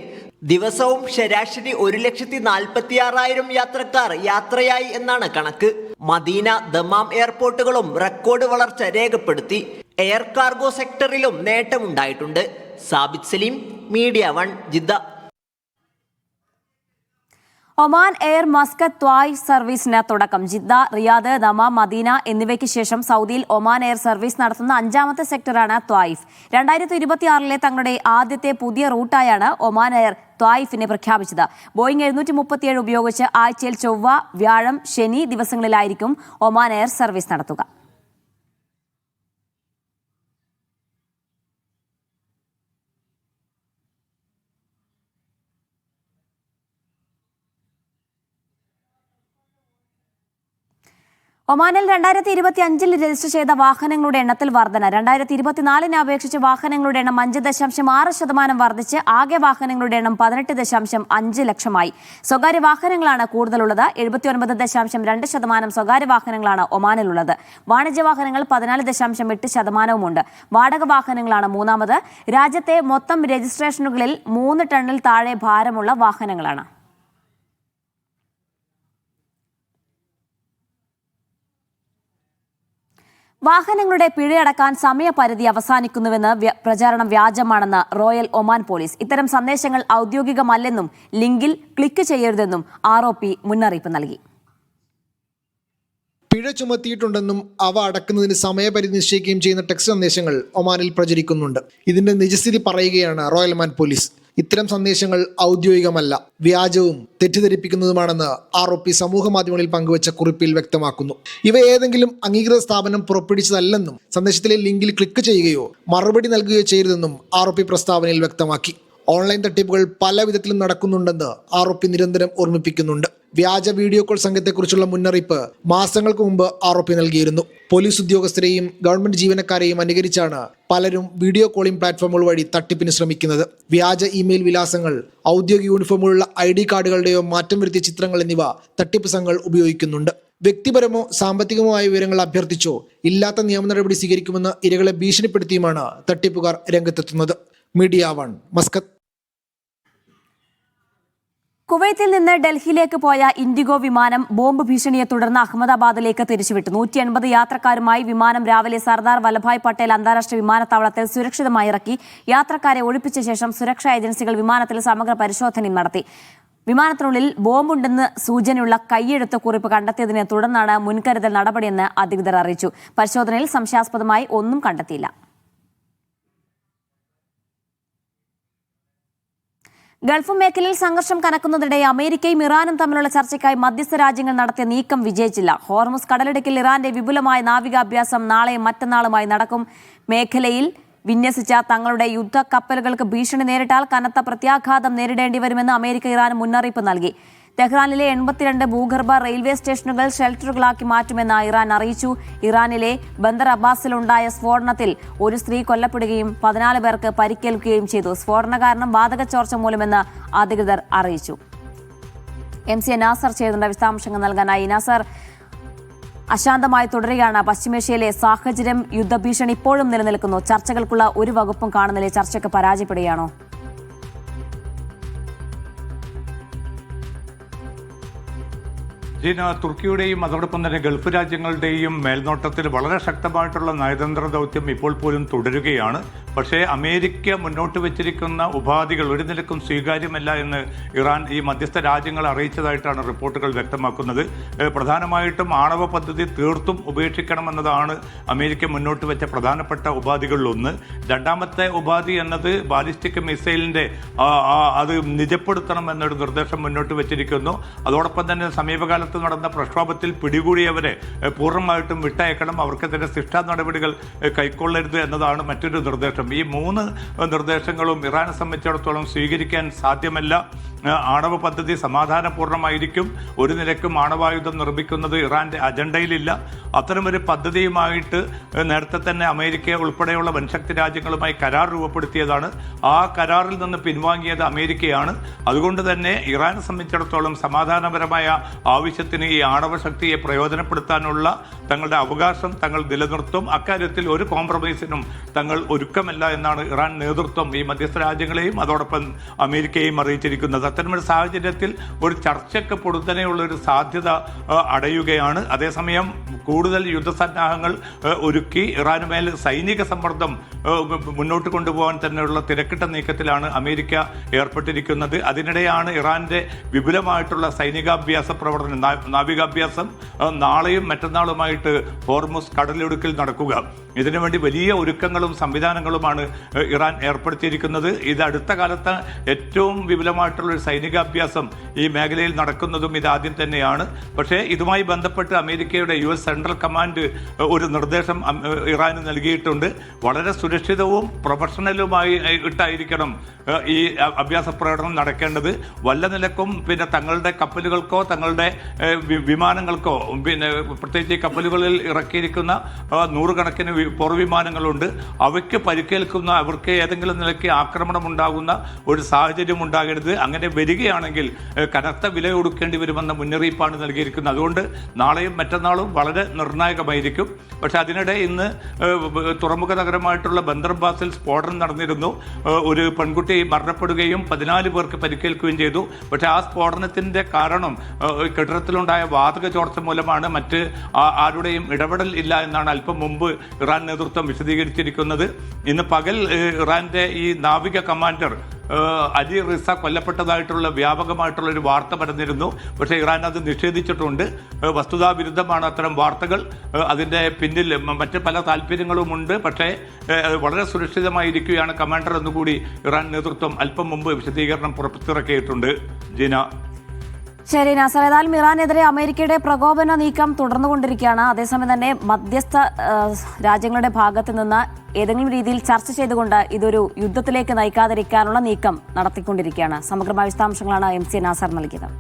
ദിവസവും ശരാശരി 1,46,000 യാത്രക്കാർ യാത്രയായി എന്നാണ് കണക്ക്. മദീന, ദമാം എയർപോർട്ടുകളും റെക്കോർഡ് വളർച്ച രേഖപ്പെടുത്തി. എയർ കാർഗോ സെക്ടറിലും നേട്ടമുണ്ടായിട്ടുണ്ട്. Sabith Saleem, media 1, Jeddah. Oman Air Muscat Taif സർവീസിന് തുടക്കം. ജിദ്ദ, റിയാദ്, ദമാം, മദീന എന്നിവയ്ക്ക് ശേഷം സൗദിയിൽ ഒമാൻ എയർ സർവീസ് നടത്തുന്ന 5ാമത്തെ സെക്ടറാണ് ത്വായിഫ്. 2026 തങ്ങളുടെ ആദ്യത്തെ പുതിയ റൂട്ടായാണ് ഒമാൻ എയർ ത്വായിഫിനെ പ്രഖ്യാപിച്ചത്. ബോയിംഗ് 737 ഉപയോഗിച്ച് ആഴ്ചയിൽ ചൊവ്വ, വ്യാഴം, ശനി ദിവസങ്ങളിലായിരിക്കും ഒമാൻ എയർ സർവീസ് നടത്തുക. ഒമാനിൽ 2025 രജിസ്റ്റർ ചെയ്ത വാഹനങ്ങളുടെ എണ്ണത്തിൽ വർധന. 2024 അപേക്ഷിച്ച് വാഹനങ്ങളുടെ എണ്ണം 5.6% വർദ്ധിച്ച് ആകെ വാഹനങ്ങളുടെ എണ്ണം 18.5 ലക്ഷമായി. സ്വകാര്യ വാഹനങ്ങളാണ് കൂടുതലുള്ളത്. 79.2% സ്വകാര്യ വാഹനങ്ങളാണ് ഒമാനിലുള്ളത്. വാണിജ്യ വാഹനങ്ങൾ 14.8%. വാടക വാഹനങ്ങളാണ് മൂന്നാമത്. രാജ്യത്തെ മൊത്തം രജിസ്ട്രേഷനുകളിൽ 3 ടണ്ണിൽ താഴെ ഭാരമുള്ള വാഹനങ്ങളാണ്. വാഹനങ്ങളുടെ പിഴയടക്കാൻ സമയപരിധി അവസാനിക്കുന്നുവെന്ന് പ്രചാരണം വ്യാജമാണെന്ന് റോയൽ ഒമാൻ പോലീസ്. ഇത്തരം സന്ദേശങ്ങൾ ഔദ്യോഗികമല്ലെന്നും ലിങ്കിൽ ക്ലിക്ക് ചെയ്യരുതെന്നും ROP മുന്നറിയിപ്പ് നൽകി. പിഴ ചുമത്തിയിട്ടുണ്ടെന്നും അവ അടക്കുന്നതിന് സമയപരിധി നിശ്ചയിക്കുകയും ചെയ്യുന്ന ടെക്സ്റ്റ് സന്ദേശങ്ങൾ ഒമാനിൽ പ്രചരിക്കുന്നുണ്ട്. ഇതിന്റെ നിജസ്ഥിതി പറയുകയാണ് റോയൽ ഒമാൻ പോലീസ്. ഇത്തരം സന്ദേശങ്ങൾ ഔദ്യോഗികമല്ല, വ്യാജവും തെറ്റിദ്ധരിപ്പിക്കുന്നതുമാണെന്ന് ROP സമൂഹ മാധ്യമങ്ങളിൽ പങ്കുവച്ച കുറിപ്പിൽ വ്യക്തമാക്കുന്നു. ഇവ ഏതെങ്കിലും അംഗീകൃത സ്ഥാപനം പുറപ്പെടുവിച്ചതല്ലെന്നും സന്ദേശത്തിലെ ലിങ്കിൽ ക്ലിക്ക് ചെയ്യുകയോ മറുപടി നൽകുകയോ ചെയ്യരുതെന്നും ROP പ്രസ്താവനയിൽ വ്യക്തമാക്കി. ഓൺലൈൻ തട്ടിപ്പുകൾ പല വിധത്തിലും നടക്കുന്നുണ്ടെന്ന് ROP നിരന്തരം ഓർമ്മിപ്പിക്കുന്നുണ്ട്. വ്യാജ വീഡിയോ കോൾ സംഘത്തെക്കുറിച്ചുള്ള മുന്നറിയിപ്പ് മാസങ്ങൾക്ക് മുമ്പ് ROP നൽകിയിരുന്നു. പോലീസ് ഉദ്യോഗസ്ഥരെയും ഗവൺമെന്റ് ജീവനക്കാരെയും അനുകരിച്ചാണ് പലരും വീഡിയോ കോളിംഗ് പ്ലാറ്റ്ഫോമുകൾ വഴി തട്ടിപ്പിന് ശ്രമിക്കുന്നത്. വ്യാജ ഇമെയിൽ വിലാസങ്ങൾ, ഔദ്യോഗിക യൂണിഫോമുള്ള ID കാർഡുകളുടെയോ മാറ്റം വരുത്തിയ ചിത്രങ്ങൾ എന്നിവ തട്ടിപ്പ് സംഘങ്ങൾ ഉപയോഗിക്കുന്നുണ്ട്. വ്യക്തിപരമോ സാമ്പത്തികമോ ആയ വിവരങ്ങൾ അഭ്യർത്ഥിച്ചോ ഇല്ലാത്ത നിയമ നടപടി സ്വീകരിക്കുമെന്ന് ഇരകളെ ഭീഷണിപ്പെടുത്തിയുമാണ് തട്ടിപ്പുകാർ രംഗത്തെത്തുന്നത്. Media 1 Muscat. കുവൈത്തിൽ നിന്ന് ഡൽഹിയിലേക്ക് പോയ ഇൻഡിഗോ വിമാനം ബോംബ് ഭീഷണിയെ തുടർന്ന് അഹമ്മദാബാദിലേക്ക് തിരിച്ചുവിട്ടു. 180 യാത്രക്കാരുമായി വിമാനം രാവിലെ സർദാർ വല്ലഭായ് പട്ടേൽ അന്താരാഷ്ട്ര വിമാനത്താവളത്തിൽ സുരക്ഷിതമായി ഇറക്കി. യാത്രക്കാരെ ഒഴിപ്പിച്ച ശേഷം സുരക്ഷാ ഏജൻസികൾ വിമാനത്തിൽ സമഗ്ര പരിശോധനയും നടത്തി. വിമാനത്തിനുള്ളിൽ ബോംബുണ്ടെന്ന് സൂചനയുള്ള കൈയെഴുത്ത് കുറിപ്പ് കണ്ടെത്തിയതിനെ തുടർന്നാണ് മുൻകരുതൽ നടപടിയെന്ന് അധികൃതർ അറിയിച്ചു. പരിശോധനയിൽ സംശയാസ്പദമായി ഒന്നും കണ്ടെത്തിയില്ല. ഗൾഫ് മേഖലയിൽ സംഘർഷം കനക്കുന്നതിനിടെ അമേരിക്കയും ഇറാനും തമ്മിലുള്ള ചർച്ചയ്ക്കായി മധ്യസ്ഥ രാജ്യങ്ങൾ നടത്തിയ നീക്കം വിജയിച്ചില്ല. ഹോർമുസ് കടലിടുക്കിൽ ഇറാന്റെ വിപുലമായ നാവികാഭ്യാസം നാളെയും മറ്റന്നാളുമായി നടക്കും. മേഖലയിൽ വിന്യസിച്ച തങ്ങളുടെ യുദ്ധക്കപ്പലുകൾക്ക് ഭീഷണി നേരിട്ടാൽ കനത്ത പ്രത്യാഘാതം നേരിടേണ്ടി വരുമെന്ന് അമേരിക്ക ഇറാന് മുന്നറിയിപ്പ് നൽകി. തെഹ്റാനിലെ 82 ഭൂഗർഭ റെയിൽവേ സ്റ്റേഷനുകൾ ഷെൽട്ടറുകളാക്കി മാറ്റുമെന്ന് ഇറാൻ അറിയിച്ചു. ഇറാനിലെ ബന്ദർ അബ്ബാസിലുണ്ടായ സ്ഫോടനത്തിൽ ഒരു സ്ത്രീ കൊല്ലപ്പെടുകയും 14 പേർക്ക് പരിക്കേൽക്കുകയും ചെയ്തു. സ്ഫോടന കാരണം വാതക ചോർച്ച മൂലമെന്ന് അധികൃതർ അറിയിച്ചു. MC നാസർ ചേരുന്ന വിശദാംശങ്ങൾ നൽകാനായി. നാസർ, അശാന്തമായി തുടരുകയാണ് പശ്ചിമേഷ്യയിലെ സാഹചര്യം. യുദ്ധഭീഷണി ഇപ്പോഴും നിലനിൽക്കുന്നു. ചർച്ചകൾക്കുള്ള ഒരു വകുപ്പും കാണുന്നില്ലേ? ചർച്ചയ്ക്ക് പരാജയപ്പെടുകയാണോ? തുർക്കിയുടെയും അതോടൊപ്പം തന്നെ ഗൾഫ് രാജ്യങ്ങളുടെയും മേൽനോട്ടത്തിൽ വളരെ ശക്തമായിട്ടുള്ള നയതന്ത്ര ദൗത്യം ഇപ്പോൾ പോലും തുടരുകയാണ്. പക്ഷേ അമേരിക്ക മുന്നോട്ട് വെച്ചിരിക്കുന്ന ഉപാധികൾ ഒരു നിലക്കും സ്വീകാര്യമല്ല എന്ന് ഇറാൻ ഈ മധ്യസ്ഥ രാജ്യങ്ങളെ അറിയിച്ചതായിട്ടാണ് റിപ്പോർട്ടുകൾ വ്യക്തമാക്കുന്നത്. പ്രധാനമായിട്ടും ആണവ പദ്ധതി തീർത്തും ഉപേക്ഷിക്കണമെന്നതാണ് അമേരിക്ക മുന്നോട്ട് വെച്ച പ്രധാനപ്പെട്ട ഉപാധികളിലൊന്ന്. രണ്ടാമത്തെ ഉപാധി എന്നത് ബാലിസ്റ്റിക് മിസൈലിൻ്റെ അത് നിജപ്പെടുത്തണം എന്നൊരു നിർദ്ദേശം മുന്നോട്ട് വെച്ചിരിക്കുന്നു. അതോടൊപ്പം തന്നെ സമീപകാലത്ത് നടന്ന പ്രക്ഷോഭത്തിൽ പിടികൂടിയവരെ പൂർണ്ണമായിട്ടും വിട്ടയക്കണം, അവർക്കെതിരെ ശിക്ഷാ നടപടികൾ കൈക്കൊള്ളരുത് എന്നതാണ് മറ്റൊരു നിർദ്ദേശം. ഈ 3 നിർദ്ദേശങ്ങളും ഇറാനെ സംബന്ധിച്ചിടത്തോളം സ്വീകരിക്കാൻ സാധ്യമല്ല. ആണവ പദ്ധതി സമാധാനപൂർണ്ണമായിരിക്കും. ഒരു നിലക്കും ആണവായുധം നിർമ്മിക്കുന്നത് ഇറാന്റെ അജണ്ടയിലില്ല. അത്തരമൊരു പദ്ധതിയുമായിട്ട് നേരത്തെ തന്നെ അമേരിക്ക ഉൾപ്പെടെയുള്ള വൻശക്തി രാജ്യങ്ങളുമായി കരാർ രൂപപ്പെടുത്തിയതാണ്. ആ കരാറിൽ നിന്ന് പിൻവാങ്ങിയത് അമേരിക്കയാണ്. അതുകൊണ്ട് തന്നെ ഇറാനെ സംബന്ധിച്ചിടത്തോളം സമാധാനപരമായ ആവശ്യത്തിന് ഈ ആണവ ശക്തിയെ പ്രയോജനപ്പെടുത്താനുള്ള തങ്ങളുടെ അവകാശം തങ്ങൾ നിലനിർത്തും. അക്കാര്യത്തിൽ ഒരു കോംപ്രമൈസിനും തങ്ങൾ ഒരുക്കമല്ല എന്നാണ് ഇറാൻ നേതൃത്വം ഈ മധ്യസ്ഥ രാജ്യങ്ങളെയും അതോടൊപ്പം അമേരിക്കയെയും അറിയിച്ചിരിക്കുന്നത്. അത്തരമൊരു സാഹചര്യത്തിൽ ഒരു ചർച്ചയ്ക്ക് പൊടുന്നനെയുള്ളൊരു സാധ്യത അടയുകയാണ്. അതേസമയം കൂടുതൽ യുദ്ധസന്നാഹങ്ങൾ ഒരുക്കി ഇറാനുമേൽ സൈനിക സമ്മർദ്ദം മുന്നോട്ട് കൊണ്ടുപോകാൻ തന്നെയുള്ള തിരക്കിട്ട നീക്കത്തിലാണ് അമേരിക്ക ഏർപ്പെട്ടിരിക്കുന്നത്. അതിനിടെയാണ് ഇറാന്റെ വിപുലമായിട്ടുള്ള സൈനികാഭ്യാസ പ്രവർത്തനം, നാവികാഭ്യാസം നാളെയും മറ്റന്നാളുമായിട്ട് ഹോർമുസ് കടലിടുക്കിൽ നടക്കുക. ഇതിനുവേണ്ടി വലിയ ഒരുക്കങ്ങളും സംവിധാനങ്ങളുമാണ് ഇറാൻ ഏർപ്പെടുത്തിയിരിക്കുന്നത്. ഇത് അടുത്ത കാലത്ത് ഏറ്റവും വിപുലമായിട്ടുള്ള സൈനികാഭ്യാസം ഈ മേഖലയിൽ നടക്കുന്നതും ഇതാദ്യം തന്നെയാണ്. പക്ഷേ ഇതുമായി ബന്ധപ്പെട്ട് അമേരിക്കയുടെ US സെൻട്രൽ കമാൻഡ് ഒരു നിർദ്ദേശം ഇറാന് നൽകിയിട്ടുണ്ട്. വളരെ സുരക്ഷിതവും പ്രൊഫഷണലുമായി ഇട്ടായിരിക്കണം ഈ അഭ്യാസ പ്രകടനം നടക്കേണ്ടത്. വല്ല നിലക്കും പിന്നെ തങ്ങളുടെ കപ്പലുകൾക്കോ തങ്ങളുടെ വിമാനങ്ങൾക്കോ പിന്നെ പ്രത്യേകിച്ച് ഈ കപ്പലുകളിൽ ഇറക്കിയിരിക്കുന്ന 100 കണക്കിന് പോർവിമാനങ്ങളുണ്ട്. അവയ്ക്ക് പരിക്കേൽക്കുന്ന, അവർക്ക് ഏതെങ്കിലും നിലയ്ക്ക് ആക്രമണം ഉണ്ടാകുന്ന ഒരു സാഹചര്യം ഉണ്ടാകരുത്. അങ്ങനെ വരികയാണെങ്കിൽ കനത്ത വില കൊടുക്കേണ്ടി വരുമെന്ന മുന്നറിയിപ്പാണ് നൽകിയിരിക്കുന്നത്. അതുകൊണ്ട് നാളെയും മറ്റന്നാളും വളരെ നിർണായകമായിരിക്കും. പക്ഷെ അതിനിടെ ഇന്ന് തുറമുഖ നഗരമായിട്ടുള്ള ബന്ദർബാസിൽ സ്ഫോടനം നടന്നിരുന്നു. ഒരു പെൺകുട്ടി മരണപ്പെടുകയും 14 പേർക്ക് പരിക്കേൽക്കുകയും ചെയ്തു. പക്ഷെ ആ സ്ഫോടനത്തിന്റെ കാരണം കെട്ടിടത്തിലുണ്ടായ വാതക ചോർച്ച മൂലമാണ്, മറ്റ് ആരുടെയും ഇടപെടൽ ഇല്ല എന്നാണ് അല്പം മുമ്പ് ഇറാൻ നേതൃത്വം വിശദീകരിച്ചിരിക്കുന്നത്. ഇന്ന് പകൽ ഇറാന്റെ ഈ നാവിക കമാൻഡർ അലി റിസ കൊല്ലപ്പെട്ടതായിട്ടുള്ള വ്യാപകമായിട്ടുള്ള ഒരു വാർത്ത പരന്നിരുന്നു. പക്ഷേ ഇറാൻ അത് നിഷേധിച്ചിട്ടുണ്ട്. വസ്തുതാവിരുദ്ധമാണ് അത്തരം വാർത്തകൾ. അതിൻ്റെ പിന്നിൽ മറ്റ് പല താല്പര്യങ്ങളുമുണ്ട്. പക്ഷേ വളരെ സുരക്ഷിതമായിരിക്കുകയാണ് കമാൻഡർ എന്നുകൂടി ഇറാൻ നേതൃത്വം അല്പം മുമ്പ് വിശദീകരണം പുറത്തിറക്കിയിട്ടുണ്ട്. ജീന. ശരി നാസർ, ഏതായാലും ഇറാനെതിരെ അമേരിക്കയുടെ പ്രകോപന നീക്കം തുടർന്നുകൊണ്ടിരിക്കുകയാണ്. അതേസമയം തന്നെ മധ്യസ്ഥ രാജ്യങ്ങളുടെ ഭാഗത്ത് നിന്ന് ഏതെങ്കിലും രീതിയിൽ ചർച്ച ചെയ്തുകൊണ്ട് ഇതൊരു യുദ്ധത്തിലേക്ക് നയിക്കാതിരിക്കാനുള്ള നീക്കം നടത്തിക്കൊണ്ടിരിക്കുകയാണ്. സമഗ്രമായ വിശദാംശങ്ങളാണ് MC നാസർ നൽകിയത്.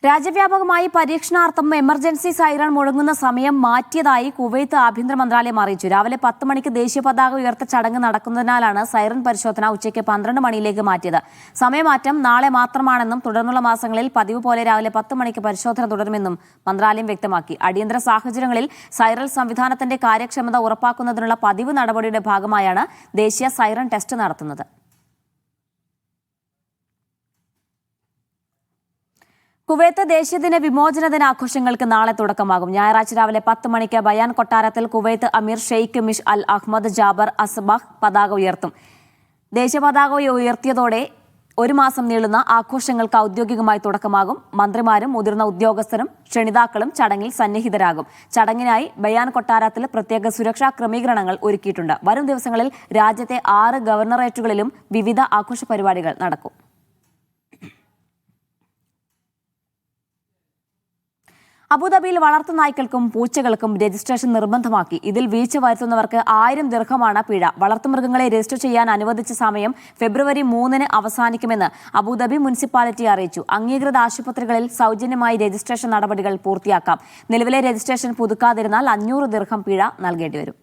രാജ്യവ്യാപകമായി പരീക്ഷണാർത്ഥം എമർജൻസി സൈറൺ മുഴങ്ങുന്ന സമയം മാറ്റിയതായി കുവൈത്ത് ആഭ്യന്തര മന്ത്രാലയം അറിയിച്ചു. രാവിലെ 10 മണിക്ക് ദേശീയ പതാക ഉയർത്ത ചടങ്ങ് നടക്കുന്നതിനാലാണ് സൈറൺ പരിശോധന ഉച്ചയ്ക്ക് 12 മണിയിലേക്ക് മാറ്റിയത്. സമയമാറ്റം നാളെ മാത്രമാണെന്നും തുടർന്നുള്ള മാസങ്ങളിൽ പതിവ് പോലെ രാവിലെ 10 മണിക്ക് പരിശോധന തുടരുമെന്നും മന്ത്രാലയം വ്യക്തമാക്കി. അടിയന്തര സാഹചര്യങ്ങളിൽ സൈറൺ സംവിധാനത്തിന്റെ കാര്യക്ഷമത ഉറപ്പാക്കുന്നതിനുള്ള പതിവ് നടപടിയുടെ ഭാഗമായാണ് ദേശീയ സൈറൺ ടെസ്റ്റ് നടത്തുന്നത്. കുവൈത്ത് ദേശീയദിന വിമോചന ദിനാഘോഷങ്ങൾക്ക് നാളെ തുടക്കമാകും. ഞായറാഴ്ച രാവിലെ 10 മണിക്ക് ബയാൻ കൊട്ടാരത്തിൽ കുവൈത്ത് അമീർ ഷെയ്ഖ് മിഷ് അൽ അഹമ്മദ് ജാബർ അസ്ബാഹ് പതാക ഉയർത്തും. ദേശീയ പതാക ഉയർത്തിയതോടെ 1 മാസം നീളുന്ന ആഘോഷങ്ങൾക്ക് ഔദ്യോഗികമായി തുടക്കമാകും. മന്ത്രിമാരും മുതിർന്ന ഉദ്യോഗസ്ഥരും ക്ഷണിതാക്കളും ചടങ്ങിൽ സന്നിഹിതരാകും. ചടങ്ങിനായി ബയാൻ കൊട്ടാരത്തിൽ പ്രത്യേക സുരക്ഷാ ക്രമീകരണങ്ങൾ ഒരുക്കിയിട്ടുണ്ട്. വരും ദിവസങ്ങളിൽ രാജ്യത്തെ 6 ഗവർണറേറ്റുകളിലും വിവിധ ആഘോഷ പരിപാടികൾ നടക്കും. അബുദാബിയിൽ വളർത്തുനായ്ക്കൾക്കും പൂച്ചകൾക്കും രജിസ്ട്രേഷൻ നിർബന്ധമാക്കി. ഇതിൽ വീഴ്ച വരുത്തുന്നവർക്ക് 1000 ദിർഹമാണ് പിഴ. വളർത്തുമൃഗങ്ങളെ രജിസ്റ്റർ ചെയ്യാൻ അനുവദിച്ച സമയം ഫെബ്രുവരി 3-ന് അവസാനിക്കുമെന്ന് അബുദാബി മുനിസിപ്പാലിറ്റി അറിയിച്ചു. അംഗീകൃത ആശുപത്രികളിൽ സൗജന്യമായി രജിസ്ട്രേഷൻ നടപടികൾ പൂർത്തിയാക്കാം. നിലവിലെ രജിസ്ട്രേഷൻ പുതുക്കാതിരുന്നാൽ 500 ദിർഹം പിഴ നൽകേണ്ടി വരും.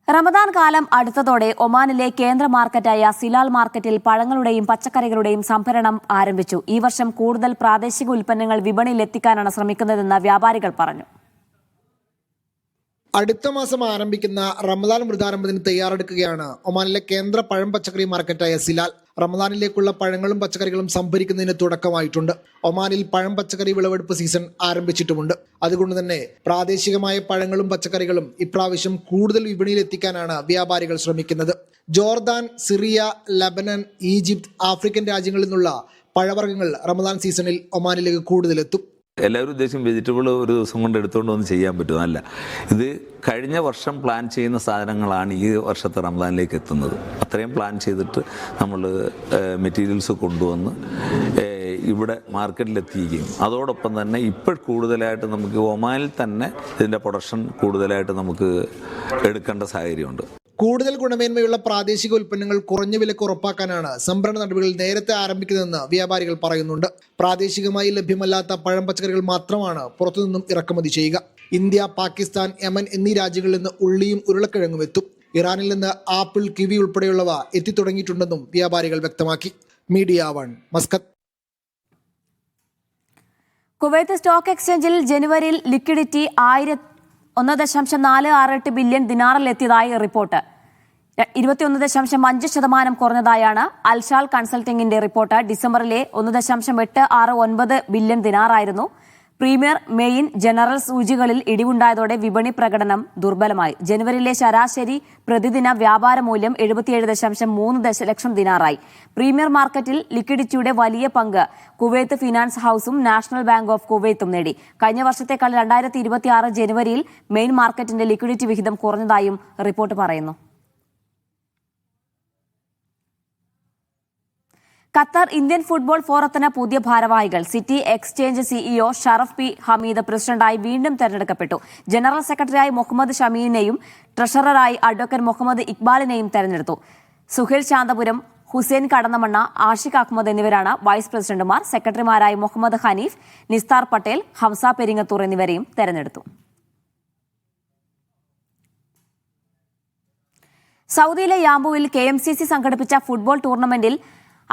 റമദാൻ കാലം അടുത്തതോടെ ഒമാനിലെ കേന്ദ്ര മാർക്കറ്റായ സിലാൽ മാർക്കറ്റിൽ പഴങ്ങളുടെയും പച്ചക്കറികളുടെയും സംഭരണം ആരംഭിച്ചു. ഈ വർഷം കൂടുതൽ പ്രാദേശിക ഉൽപ്പന്നങ്ങൾ വിപണിയിൽ എത്തിക്കാനാണ് ശ്രമിക്കുന്നതെന്ന് വ്യാപാരികൾ പറഞ്ഞു. അടുത്ത മാസം ആരംഭിക്കുന്ന റമദാൻ വ്രതാരംഭത്തിന് തയ്യാറെടുക്കുകയാണ് ഒമാനിലെ കേന്ദ്ര പഴം പച്ചക്കറി മാർക്കറ്റായ സിലാൽ. റമദാനിലേക്കുള്ള പഴങ്ങളും പച്ചക്കറികളും സംഭരിക്കുന്നതിന് തുടക്കമായിട്ടുണ്ട്. ഒമാനിൽ പഴം പച്ചക്കറി വിളവെടുപ്പ് സീസൺ ആരംഭിച്ചിട്ടുമുണ്ട്. അതുകൊണ്ട് തന്നെ പ്രാദേശികമായ പഴങ്ങളും പച്ചക്കറികളും ഇപ്രാവശ്യം കൂടുതൽ വിപണിയിൽ എത്തിക്കാനാണ് വ്യാപാരികൾ ശ്രമിക്കുന്നത്. Jordan, Syria, Lebanon, Egypt, African രാജ്യങ്ങളിൽ നിന്നുള്ള പഴവർഗ്ഗങ്ങൾ റമദാൻ സീസണിൽ ഒമാനിലേക്ക് കൂടുതലെത്തും. എല്ലാവരും ഉദ്ദേശം വെജിറ്റബിൾ ഒരു ദിവസം കൊണ്ട് എടുത്തുകൊണ്ട് വന്ന് ചെയ്യാൻ പറ്റുമല്ല. ഇത് കഴിഞ്ഞ വർഷം പ്ലാൻ ചെയ്യുന്ന സാധനങ്ങളാണ് ഈ വർഷത്തെ റമദാനിലേക്ക് എത്തുന്നത്. അത്രയും പ്ലാൻ ചെയ്തിട്ട് നമ്മൾ മെറ്റീരിയൽസ് കൊണ്ടുവന്ന് ഇവിടെ മാർക്കറ്റിലെത്തിക്കുകയും അതോടൊപ്പം തന്നെ ഇപ്പോൾ കൂടുതലായിട്ട് നമുക്ക് ഒമാനിൽ തന്നെ ഇതിൻ്റെ പ്രൊഡക്ഷൻ കൂടുതലായിട്ട് നമുക്ക് എടുക്കേണ്ട സാഹചര്യമുണ്ട്. കൂടുതൽ ഗുണമേന്മയുള്ള പ്രാദേശിക ഉൽപ്പന്നങ്ങൾ കുറഞ്ഞ വിലക്ക് ഉറപ്പാക്കാനാണ് സംഭരണ നടപടികൾ നേരത്തെ ആരംഭിക്കുന്നതെന്ന് വ്യാപാരികൾ പറയുന്നുണ്ട്. പ്രാദേശികമായി ലഭ്യമല്ലാത്ത പഴം പച്ചക്കറികൾ മാത്രമാണ് പുറത്തുനിന്നും ഇറക്കുമതി ചെയ്യുക. ഇന്ത്യ, പാകിസ്ഥാൻ, യമൻ എന്നീ രാജ്യങ്ങളിൽ നിന്ന് ഉള്ളിയും ഉരുളക്കിഴങ്ങും എത്തും. ഇറാനിൽ നിന്ന് ആപ്പിൾ, കിവി ഉൾപ്പെടെയുള്ളവ എത്തിത്തുടങ്ങിയിട്ടുണ്ടെന്നും വ്യാപാരികൾ വ്യക്തമാക്കി. Media 1 Muscat. കുവൈത്ത് സ്റ്റോക്ക് എക്സ്ചേഞ്ചിൽ ജനുവരിയിൽ ലിക്വിഡിറ്റി 1.468 ബില്യൺ ദിനാറിലെത്തിയതായി റിപ്പോർട്ട്. 21.5% കുറഞ്ഞതായാണ് അൽഷാൽ കൺസൾട്ടിംഗിന്റെ റിപ്പോർട്ട്. ഡിസംബറിലെ 1.869 ബില്യൺ ദിനാറായിരുന്നു. പ്രീമിയർ, മെയിൻ, ജനറൽ സൂചികളിൽ ഇടിവുണ്ടായതോടെ വിപണി പ്രകടനം ദുർബലമായി. ജനുവരിയിലെ ശരാശരി പ്രതിദിന വ്യാപാര മൂല്യം 77.3 ദശലക്ഷം ദിനാറായി. പ്രീമിയർ മാർക്കറ്റിൽ ലിക്വിഡിറ്റിയുടെ വലിയ പങ്ക് കുവൈത്ത് ഫിനാൻസ് ഹൌസും നാഷണൽ ബാങ്ക് ഓഫ് കുവൈത്തും നേടി. കഴിഞ്ഞ വർഷത്തേക്കാൾ 2026 ജനുവരിയിൽ മെയിൻ മാർക്കറ്റിന്റെ ലിക്വിഡിറ്റി വിഹിതം കുറഞ്ഞതായും റിപ്പോർട്ട് പറയുന്നു. ഖത്തർ ഇന്ത്യൻ ഫുട്ബോൾ ഫോറത്തിന് പുതിയ ഭാരവാഹികൾ. City Exchange CEO Sharaf P Hameed പ്രസിഡന്റായി വീണ്ടും തെരഞ്ഞെടുക്കപ്പെട്ടു. ജനറൽ സെക്രട്ടറിയായി മുഹമ്മദ് ഷമീനെയും ട്രഷററായി അഡ്വക്കേറ്റ് മുഹമ്മദ് ഇക്ബാലിനെയും തെരഞ്ഞെടുത്തു. സുഹേൽ ശാന്തപുരം, ഹുസൈൻ കടന്നമണ്ണ, ആഷിഖ് അഹമ്മദ് എന്നിവരാണ് വൈസ് പ്രസിഡന്റുമാർ. സെക്രട്ടറിമാരായി മുഹമ്മദ് ഹനീഫ്, നിസ്താർ പട്ടേൽ, ഹംസ പെരിങ്ങത്തൂർ എന്നിവരെയും തെരഞ്ഞെടുത്തു. സൗദിയിലെ യാംബുവിൽ KMCC സംഘടിപ്പിച്ച ഫുട്ബോൾ ടൂർണമെന്റിൽ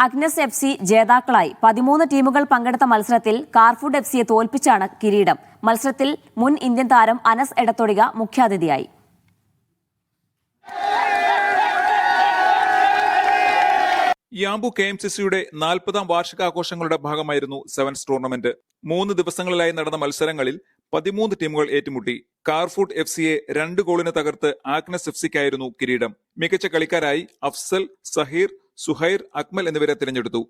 അഗ്നസ് FC ജേതാക്കളായി 13 ടീമുകൾ പങ്കെടുത്ത മത്സരത്തിൽ കാർഫുഡ് FCയെ തോൽപ്പിച്ചാണ് കിരീടം. മത്സരത്തിൽ മുൻ ഇന്ത്യൻ താരം അനസ് എടത്തൊടിക മുഖ്യാതിഥിയായി. യാംബു KMCCയുടെ 40ാം വാർഷികാഘോഷങ്ങളുടെ ഭാഗമായിരുന്നു സെവൻസ് ടൂർണമെന്റ്. 3 ദിവസങ്ങളിലായി നടന്ന മത്സരങ്ങളിൽ 13 ടീമുകൾ ഏറ്റുമുട്ടി. കാർഫുഡ് FCയെ 2 ഗോളിന് തകർത്ത് ആഗ്നസ് FCക്കായിരുന്നു കിരീടം. മികച്ച കളിക്കാരായി അഫ്സൽ, സഹീർ, സുഹൈർ, അക്മൽ എന്നിവരെ തിരഞ്ഞെടുത്തു.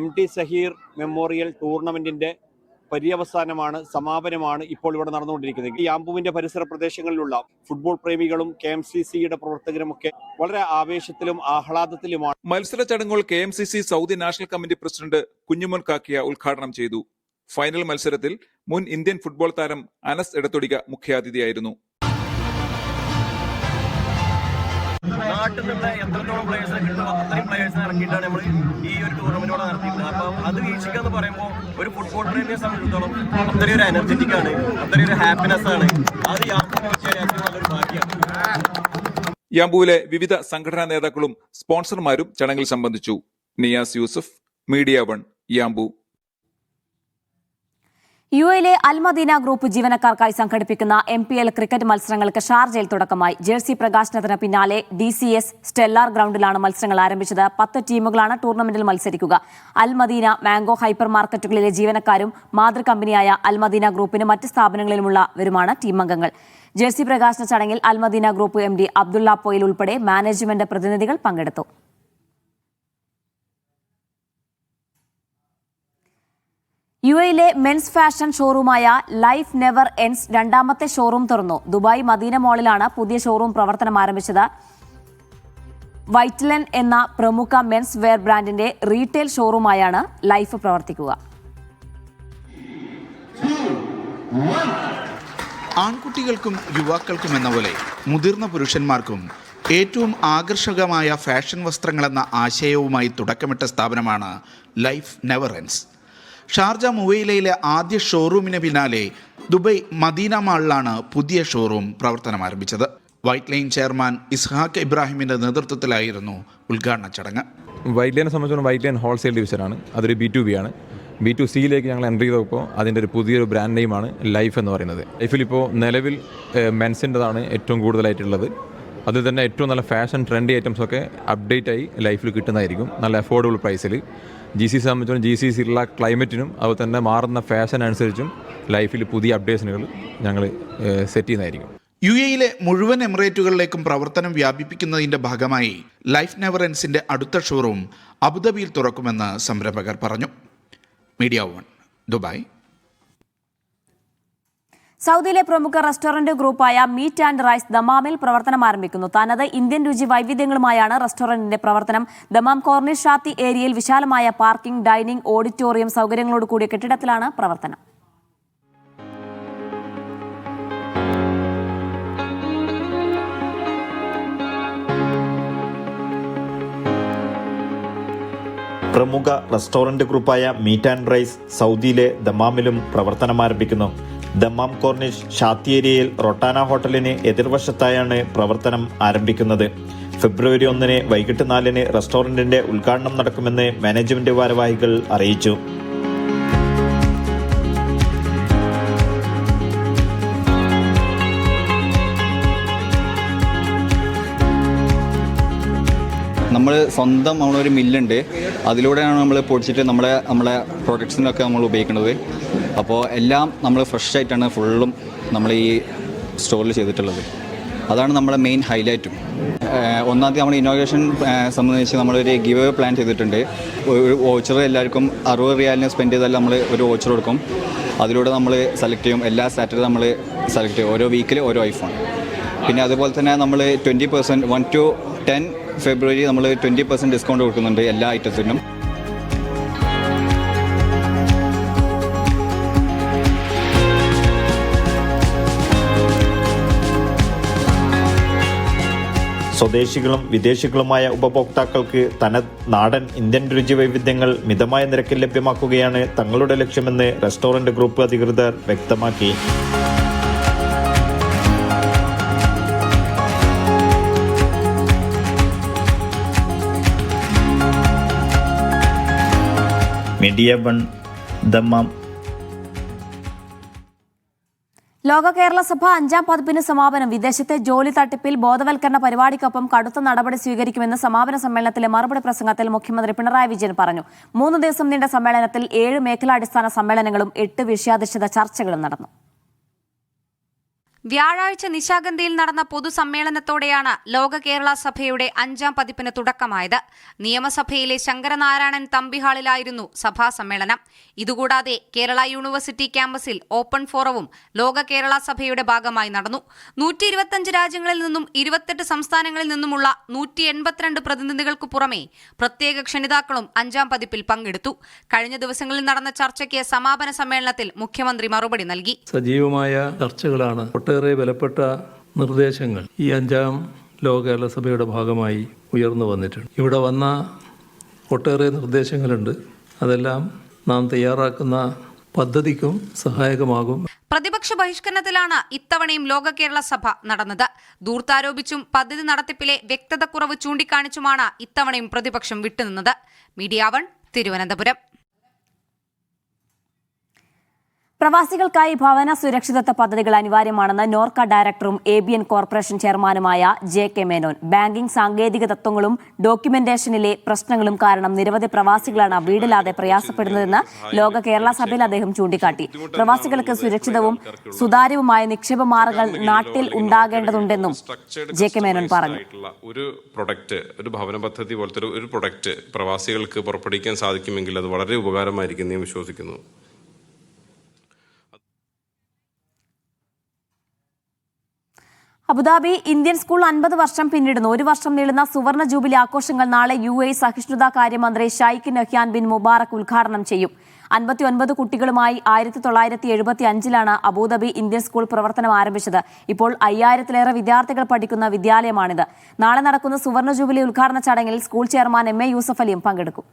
MT സഹീർ മെമ്മോറിയൽ ടൂർണമെന്റിന്റെ പര്യവസാനമാണ്, സമാപനമാണ് ഇപ്പോൾ ഇവിടെ നടന്നുകൊണ്ടിരിക്കുന്നത്. ഈ യാംബുവിന്റെ പരിസര പ്രദേശങ്ങളിലുള്ള ഫുട്ബോൾ പ്രേമികളും KMCCയുടെ പ്രവർത്തകരുമൊക്കെ വളരെ ആവേശത്തിലും ആഹ്ലാദത്തിലുമാണ്. മത്സര ചടങ്ങുകൾ KMCC Saudi national committee president Kunjumon Kakkiya ഉദ്ഘാടനം ചെയ്തു. ഫൈനൽ മത്സരത്തിൽ മുൻ ഇന്ത്യൻ ഫുട്ബോൾ താരം അനസ് എടത്തൊടിക മുഖ്യാതിഥിയായിരുന്നു. നാട്ടിൽ നിന്ന് എത്രത്തോളം പ്ലേയേഴ്സിനെ കിട്ടുമോ അത്രയും പ്ലേയേഴ്സിനെ ഇറക്കിയിട്ടാണ് നമ്മൾ ഈ ഒരു ടൂർണമെന്റ് ഇവിടെ നടത്തിയിട്ടുള്ളത്. അപ്പം അത് വീക്ഷിക്കുക എന്ന് പറയുമ്പോൾ ഒരു ഫുട്ബോൾ പ്രേമിയെ സംബന്ധിച്ചിടത്തോളം അത്രയും ഒരു എനർജറ്റിക് ആണ്, അത്രയും ഒരു ഹാപ്പിനെസ് ആണ്. അത് നല്ലൊരു ഭാഗ്യമാണ്. യാംബുവിലെ വിവിധ സംഘടനാ നേതാക്കളും സ്പോൺസർമാരും ചടങ്ങിൽ സംബന്ധിച്ചു. Niyas Yusuf, media 1, Yanbu. UAE Al Madina group ജീവനക്കാർക്കായി സംഘടിപ്പിക്കുന്ന MPL ക്രിക്കറ്റ് മത്സരങ്ങൾക്ക് ഷാർജയിൽ തുടക്കമായി. ജേഴ്സി പ്രകാശനത്തിന് പിന്നാലെ DCS സ്റ്റെല്ലാർ ഗ്രൗണ്ടിലാണ് മത്സരങ്ങൾ ആരംഭിച്ചത്. 10 ടീമുകളാണ് ടൂർണമെന്റിൽ മത്സരിക്കുക. അൽമദീന, മാംഗോ ഹൈപ്പർ മാർക്കറ്റുകളിലെ ജീവനക്കാരും മാതൃകമ്പനിയായ അൽമദീന ഗ്രൂപ്പിന് മറ്റ് സ്ഥാപനങ്ങളിലുമുള്ളവരുമാണ് ടീം അംഗങ്ങൾ. ജേഴ്സി പ്രകാശന ചടങ്ങിൽ Al Madina group MD Abdulla Poyil ഉൾപ്പെടെ മാനേജ്മെന്റ് പ്രതിനിധികൾ പങ്കെടുത്തു. UAE മെൻസ് ഫാഷൻ ഷോറൂമായ ലൈഫ് നെവർ എൻഡ്സ് 2ാമത്തെ ഷോറൂം തുറന്നു. ദുബായ് മദീന മോളിലാണ് പുതിയ ഷോറൂം പ്രവർത്തനം ആരംഭിച്ചത്. വൈറ്റ്ലൻ എന്ന പ്രമുഖ മെൻസ് വെയർ ബ്രാൻഡിന്റെ റീറ്റെയിൽ ഷോറൂമായാണ് ലൈഫ് പ്രവർത്തിക്കുക. ആൺകുട്ടികൾക്കും യുവാക്കൾക്കും എന്ന പോലെ മുതിർന്ന പുരുഷന്മാർക്കും ഏറ്റവും ആകർഷകമായ ഫാഷൻ വസ്ത്രങ്ങളെന്ന ആശയവുമായി തുടക്കമിട്ട സ്ഥാപനമാണ് ലൈഫ് നെവർ എൻഡ്സ്. ഷാർജ മുവൈലയിലെ ആദ്യ ഷോറൂമിന് പിന്നാലെ ദുബായ് മദീന മാളിലാണ് പുതിയ ഷോറൂം പ്രവർത്തനം ആരംഭിച്ചത്. വൈറ്റ് ലൈൻ ചെയർമാൻ ഇസ്ഹാഖ് ഇബ്രാഹിമിന്റെ നേതൃത്വത്തിലായിരുന്നു ഉദ്ഘാടന ചടങ്ങ്. വൈറ്റ് ലൈനെ സംബന്ധിച്ചിടത്തോളം വൈറ്റ് ലൈൻ ഹോൾസെയിൽ ഡിവിഷനാണ്. അതൊരു B2B ആണ്. B2Cയിലേക്ക് ഞങ്ങൾ എൻ്റർ ചെയ്തപ്പോൾ അതിൻ്റെ ഒരു പുതിയൊരു ബ്രാൻഡ് നെയിമാണ് ലൈഫ് എന്ന് പറയുന്നത്. ലൈഫിൽ ഇപ്പോൾ നിലവിൽ മെൻസിൻ്റെതാണ് ഏറ്റവും കൂടുതലായിട്ടുള്ളത്. അതിൽ തന്നെ ഏറ്റവും നല്ല ഫാഷൻ ട്രെൻഡി ഐറ്റംസൊക്കെ അപ്ഡേറ്റ് ആയി ലൈഫിൽ കിട്ടുന്നതായിരിക്കും, നല്ല അഫോർഡബിൾ പ്രൈസിൽ. GCC സംബന്ധിച്ചിടത്തോളം GCCയിലുള്ള ക്ലൈമറ്റിനും അതുപോലെ തന്നെ മാറുന്ന ഫാഷൻ അനുസരിച്ചും ലൈഫിൽ പുതിയ അപ്ഡേഷനുകൾ ഞങ്ങൾ സെറ്റ് ചെയ്യുന്നതായിരിക്കും. UAE മുഴുവൻ എമിറേറ്റുകളിലേക്കും പ്രവർത്തനം വ്യാപിപ്പിക്കുന്നതിന്റെ ഭാഗമായി ലൈഫ് നെവർ എൻഡ്സിന്റെ അടുത്ത ഷോറൂം അബുദാബിയിൽ തുറക്കുമെന്ന് സംരംഭകർ പറഞ്ഞു. Media 1, Dubai. സൗദിയിലെ പ്രമുഖ റെസ്റ്റോറന്റ് ഗ്രൂപ്പായ മീറ്റ് ആൻഡ് റൈസ് ദമാമിൽ പ്രവർത്തനം ആരംഭിക്കുന്നു. തനത് ഇന്ത്യൻ രുചി വൈവിധ്യങ്ങളുമായാണ് റെസ്റ്റോറന്റിന്റെ പ്രവർത്തനം. ദമാം കോർണിഷ് ഷാത്തി ഏരിയയിൽ വിശാലമായ പാർക്കിംഗ്, ഡൈനിംഗ്, ഓഡിറ്റോറിയം സൗകര്യങ്ങളോട് കൂടിയ കെട്ടിടത്തിലാണ് പ്രവർത്തനം. പ്രമുഖ റെസ്റ്റോറന്റ് ഗ്രൂപ്പായ മീറ്റ് ആൻഡ് റൈസ് സൗദിയിലെ ദമാമിലും പ്രവർത്തനം ആരംഭിക്കുന്നു. ദമാം കോർണിഷ് ഷാത്തി ഏരിയയിൽ റൊട്ടാന ഹോട്ടലിന് എതിർവശത്തായാണ് പ്രവർത്തനം ആരംഭിക്കുന്നത്. ഫെബ്രുവരി 1 വൈകിട്ട് 4 റെസ്റ്റോറന്റിന്റെ ഉദ്ഘാടനം നടക്കുമെന്ന് മാനേജ്മെന്റ് ഭാരവാഹികൾ അറിയിച്ചു. നമ്മൾ സ്വന്തം നമ്മളൊരു മില്ലുണ്ട്, അതിലൂടെയാണ് നമ്മൾ പൊടിച്ചിട്ട് നമ്മളെ പ്രോഡക്ട്സിനൊക്കെ നമ്മൾ ഉപയോഗിക്കുന്നത്. അപ്പോൾ എല്ലാം നമ്മൾ ഫ്രഷ് ആയിട്ടാണ് ഫുള്ളും നമ്മൾ ഈ സ്റ്റോറിൽ ചെയ്തിട്ടുള്ളത്. അതാണ് നമ്മുടെ മെയിൻ ഹൈലൈറ്റും. ഒന്നാമത് നമ്മൾ ഇന്നോഗ്രേഷൻ സംബന്ധിച്ച് നമ്മളൊരു ഗിവ് അവേ പ്ലാൻ ചെയ്തിട്ടുണ്ട്. ഒരു വോച്ചർ എല്ലാവർക്കും 60 റിയാലിന് സ്പെൻഡ് ചെയ്താൽ നമ്മൾ ഒരു വോച്ചർ കൊടുക്കും. അതിലൂടെ നമ്മൾ സെലക്ട് ചെയ്യും. എല്ലാ സാറ്റർഡേ നമ്മൾ സെലക്ട് ചെയ്യും. ഓരോ വീക്കിൽ ഓരോ ഐഫോൺ. പിന്നെ അതുപോലെ തന്നെ നമ്മൾ 20% 1 to 10 ഫെബ്രുവരി നമ്മൾ 20% ഡിസ്കൗണ്ട് കൊടുക്കുന്നുണ്ട് എല്ലാ ഐറ്റത്തിനും. സ്വദേശികളും വിദേശികളുമായ ഉപഭോക്താക്കൾക്ക് നാടൻ ഇന്ത്യൻ രുചി വൈവിധ്യങ്ങൾ മിതമായ നിരക്കിൽ ലഭ്യമാക്കുകയാണ് തങ്ങളുടെ ലക്ഷ്യമെന്ന് റെസ്റ്റോറന്റ് ഗ്രൂപ്പ് അധികൃതർ വ്യക്തമാക്കി. Media 1 Dammam. ലോക കേരള സഭ 5ാം പതിപ്പിന് സമാപനം. വിദേശത്തെ ജോലി തട്ടിപ്പിൽ ബോധവൽക്കരണ പരിപാടിക്കൊപ്പം കടുത്ത നടപടി സ്വീകരിക്കുമെന്ന് സമാപന സമ്മേളനത്തിലെ മറുപടി പ്രസംഗത്തിൽ മുഖ്യമന്ത്രി പിണറായി വിജയൻ പറഞ്ഞു. 3 ദിവസം നീണ്ട സമ്മേളനത്തിൽ 7 മേഖലാടിസ്ഥാന സമ്മേളനങ്ങളും 8 വിഷയാധിഷ്ഠിത ചർച്ചകളും നടന്നു. വ്യാഴാഴ്ച നിശാഗന്ധിയിൽ നടന്ന പൊതുസമ്മേളനത്തോടെയാണ് ലോക കേരള സഭയുടെ 5ാം പതിപ്പിന് തുടക്കമായത്. നിയമസഭയിലെ ശങ്കരനാരായണൻ തമ്പി ഹാളിലായിരുന്നു സഭാ സമ്മേളനം. ഇതുകൂടാതെ കേരള യൂണിവേഴ്സിറ്റി ക്യാമ്പസിൽ ഓപ്പൺ ഫോറവും ലോക കേരള സഭയുടെ ഭാഗമായി നടന്നു. 125 രാജ്യങ്ങളിൽ നിന്നും 28 സംസ്ഥാനങ്ങളിൽ നിന്നുമുള്ള 182 പ്രതിനിധികൾക്കു പുറമെ പ്രത്യേക ക്ഷണിതാക്കളും 5ാം പതിപ്പിൽ പങ്കെടുത്തു. കഴിഞ്ഞ ദിവസങ്ങളിൽ നടന്ന ചർച്ചയ്ക്ക് സമാപന സമ്മേളനത്തിൽ മുഖ്യമന്ത്രി മറുപടി നൽകി. സജീവമായ ചർച്ചകളാണ്. ഒട്ടേറെ വിലപ്പെട്ട നിർദ്ദേശങ്ങൾ ഈ 5ാം ലോക കേരള സഭയുടെ ഭാഗമായി ഉയർന്നു വന്നിട്ടുണ്ട്. ഇവിടെ വന്ന ഒട്ടേറെ നിർദ്ദേശങ്ങളുണ്ട്. അതെല്ലാം നാം തയ്യാറാക്കുന്ന പദ്ധതിക്കും സഹായകമാകും. പ്രതിപക്ഷ ബഹിഷ്കരണത്തിലാണ് ഇത്തവണയും ലോക കേരള സഭ നടന്നത്. ദൂർത്താരോപിച്ചും പദ്ധതി നടത്തിപ്പിലെ വ്യക്തതക്കുറവ് ചൂണ്ടിക്കാണിച്ചുമാണ് ഇത്തവണയും പ്രതിപക്ഷം വിട്ടുനിന്നത്. മീഡിയ 1 തിരുവനന്തപുരം. പ്രവാസികൾക്കായി ഭവന സുരക്ഷിതത്വ പദ്ധതികൾ അനിവാര്യമാണെന്ന് നോർക്ക ഡയറക്ടറും ABN കോർപ്പറേഷൻ ചെയർമാനുമായ JK മേനോൻ. ബാങ്കിംഗ് സാങ്കേതിക തത്വങ്ങളും ഡോക്യുമെന്റേഷനിലെ പ്രശ്നങ്ങളും കാരണം നിരവധി പ്രവാസികളാണ് വീടില്ലാതെ പ്രയാസപ്പെടുന്നതെന്ന് ലോക കേരള സഭയിൽ അദ്ദേഹം ചൂണ്ടിക്കാട്ടി. പ്രവാസികൾക്ക് സുരക്ഷിതവും സുതാര്യവുമായ നിക്ഷേപ മാർഗങ്ങൾ നാട്ടിൽ ഉണ്ടാകേണ്ടതുണ്ടെന്നും JK മേനോൻ പറഞ്ഞു. ഒരു ഭവന പദ്ധതി പോലത്തെ ഒരു പ്രൊഡക്റ്റ് പ്രവാസികൾക്ക് പുറപ്പെടുവിക്കാൻ സാധിക്കുമെങ്കിൽ അത് വളരെ ഉപകാരമായിരിക്കും എന്ന് ഞാൻ വിശ്വസിക്കുന്നു. അബുദാബി ഇന്ത്യൻ സ്കൂൾ 50 വർഷം പിന്നിടുന്നു. 1 വർഷം നീളുന്ന സുവർണ ജൂബിലി ആഘോഷങ്ങൾ നാളെ UAE സഹിഷ്ണുതാ കാര്യമന്ത്രി ഷൈഖ് നഹ്യാൻ ബിൻ മുബാറക് ഉദ്ഘാടനം ചെയ്യും. 59 കുട്ടികളുമായി 1975-ലാണ് അബുദാബി ഇന്ത്യൻ സ്കൂൾ പ്രവർത്തനം ആരംഭിച്ചത്. ഇപ്പോൾ 5000-ലേറെ വിദ്യാർത്ഥികൾ പഠിക്കുന്ന വിദ്യാലയമാണിത്. നാളെ നടക്കുന്ന സുവർണ ജൂബിലി ഉദ്ഘാടന ചടങ്ങിൽ സ്കൂൾ ചെയർമാൻ MA യൂസഫ് അലിയും പങ്കെടുക്കും.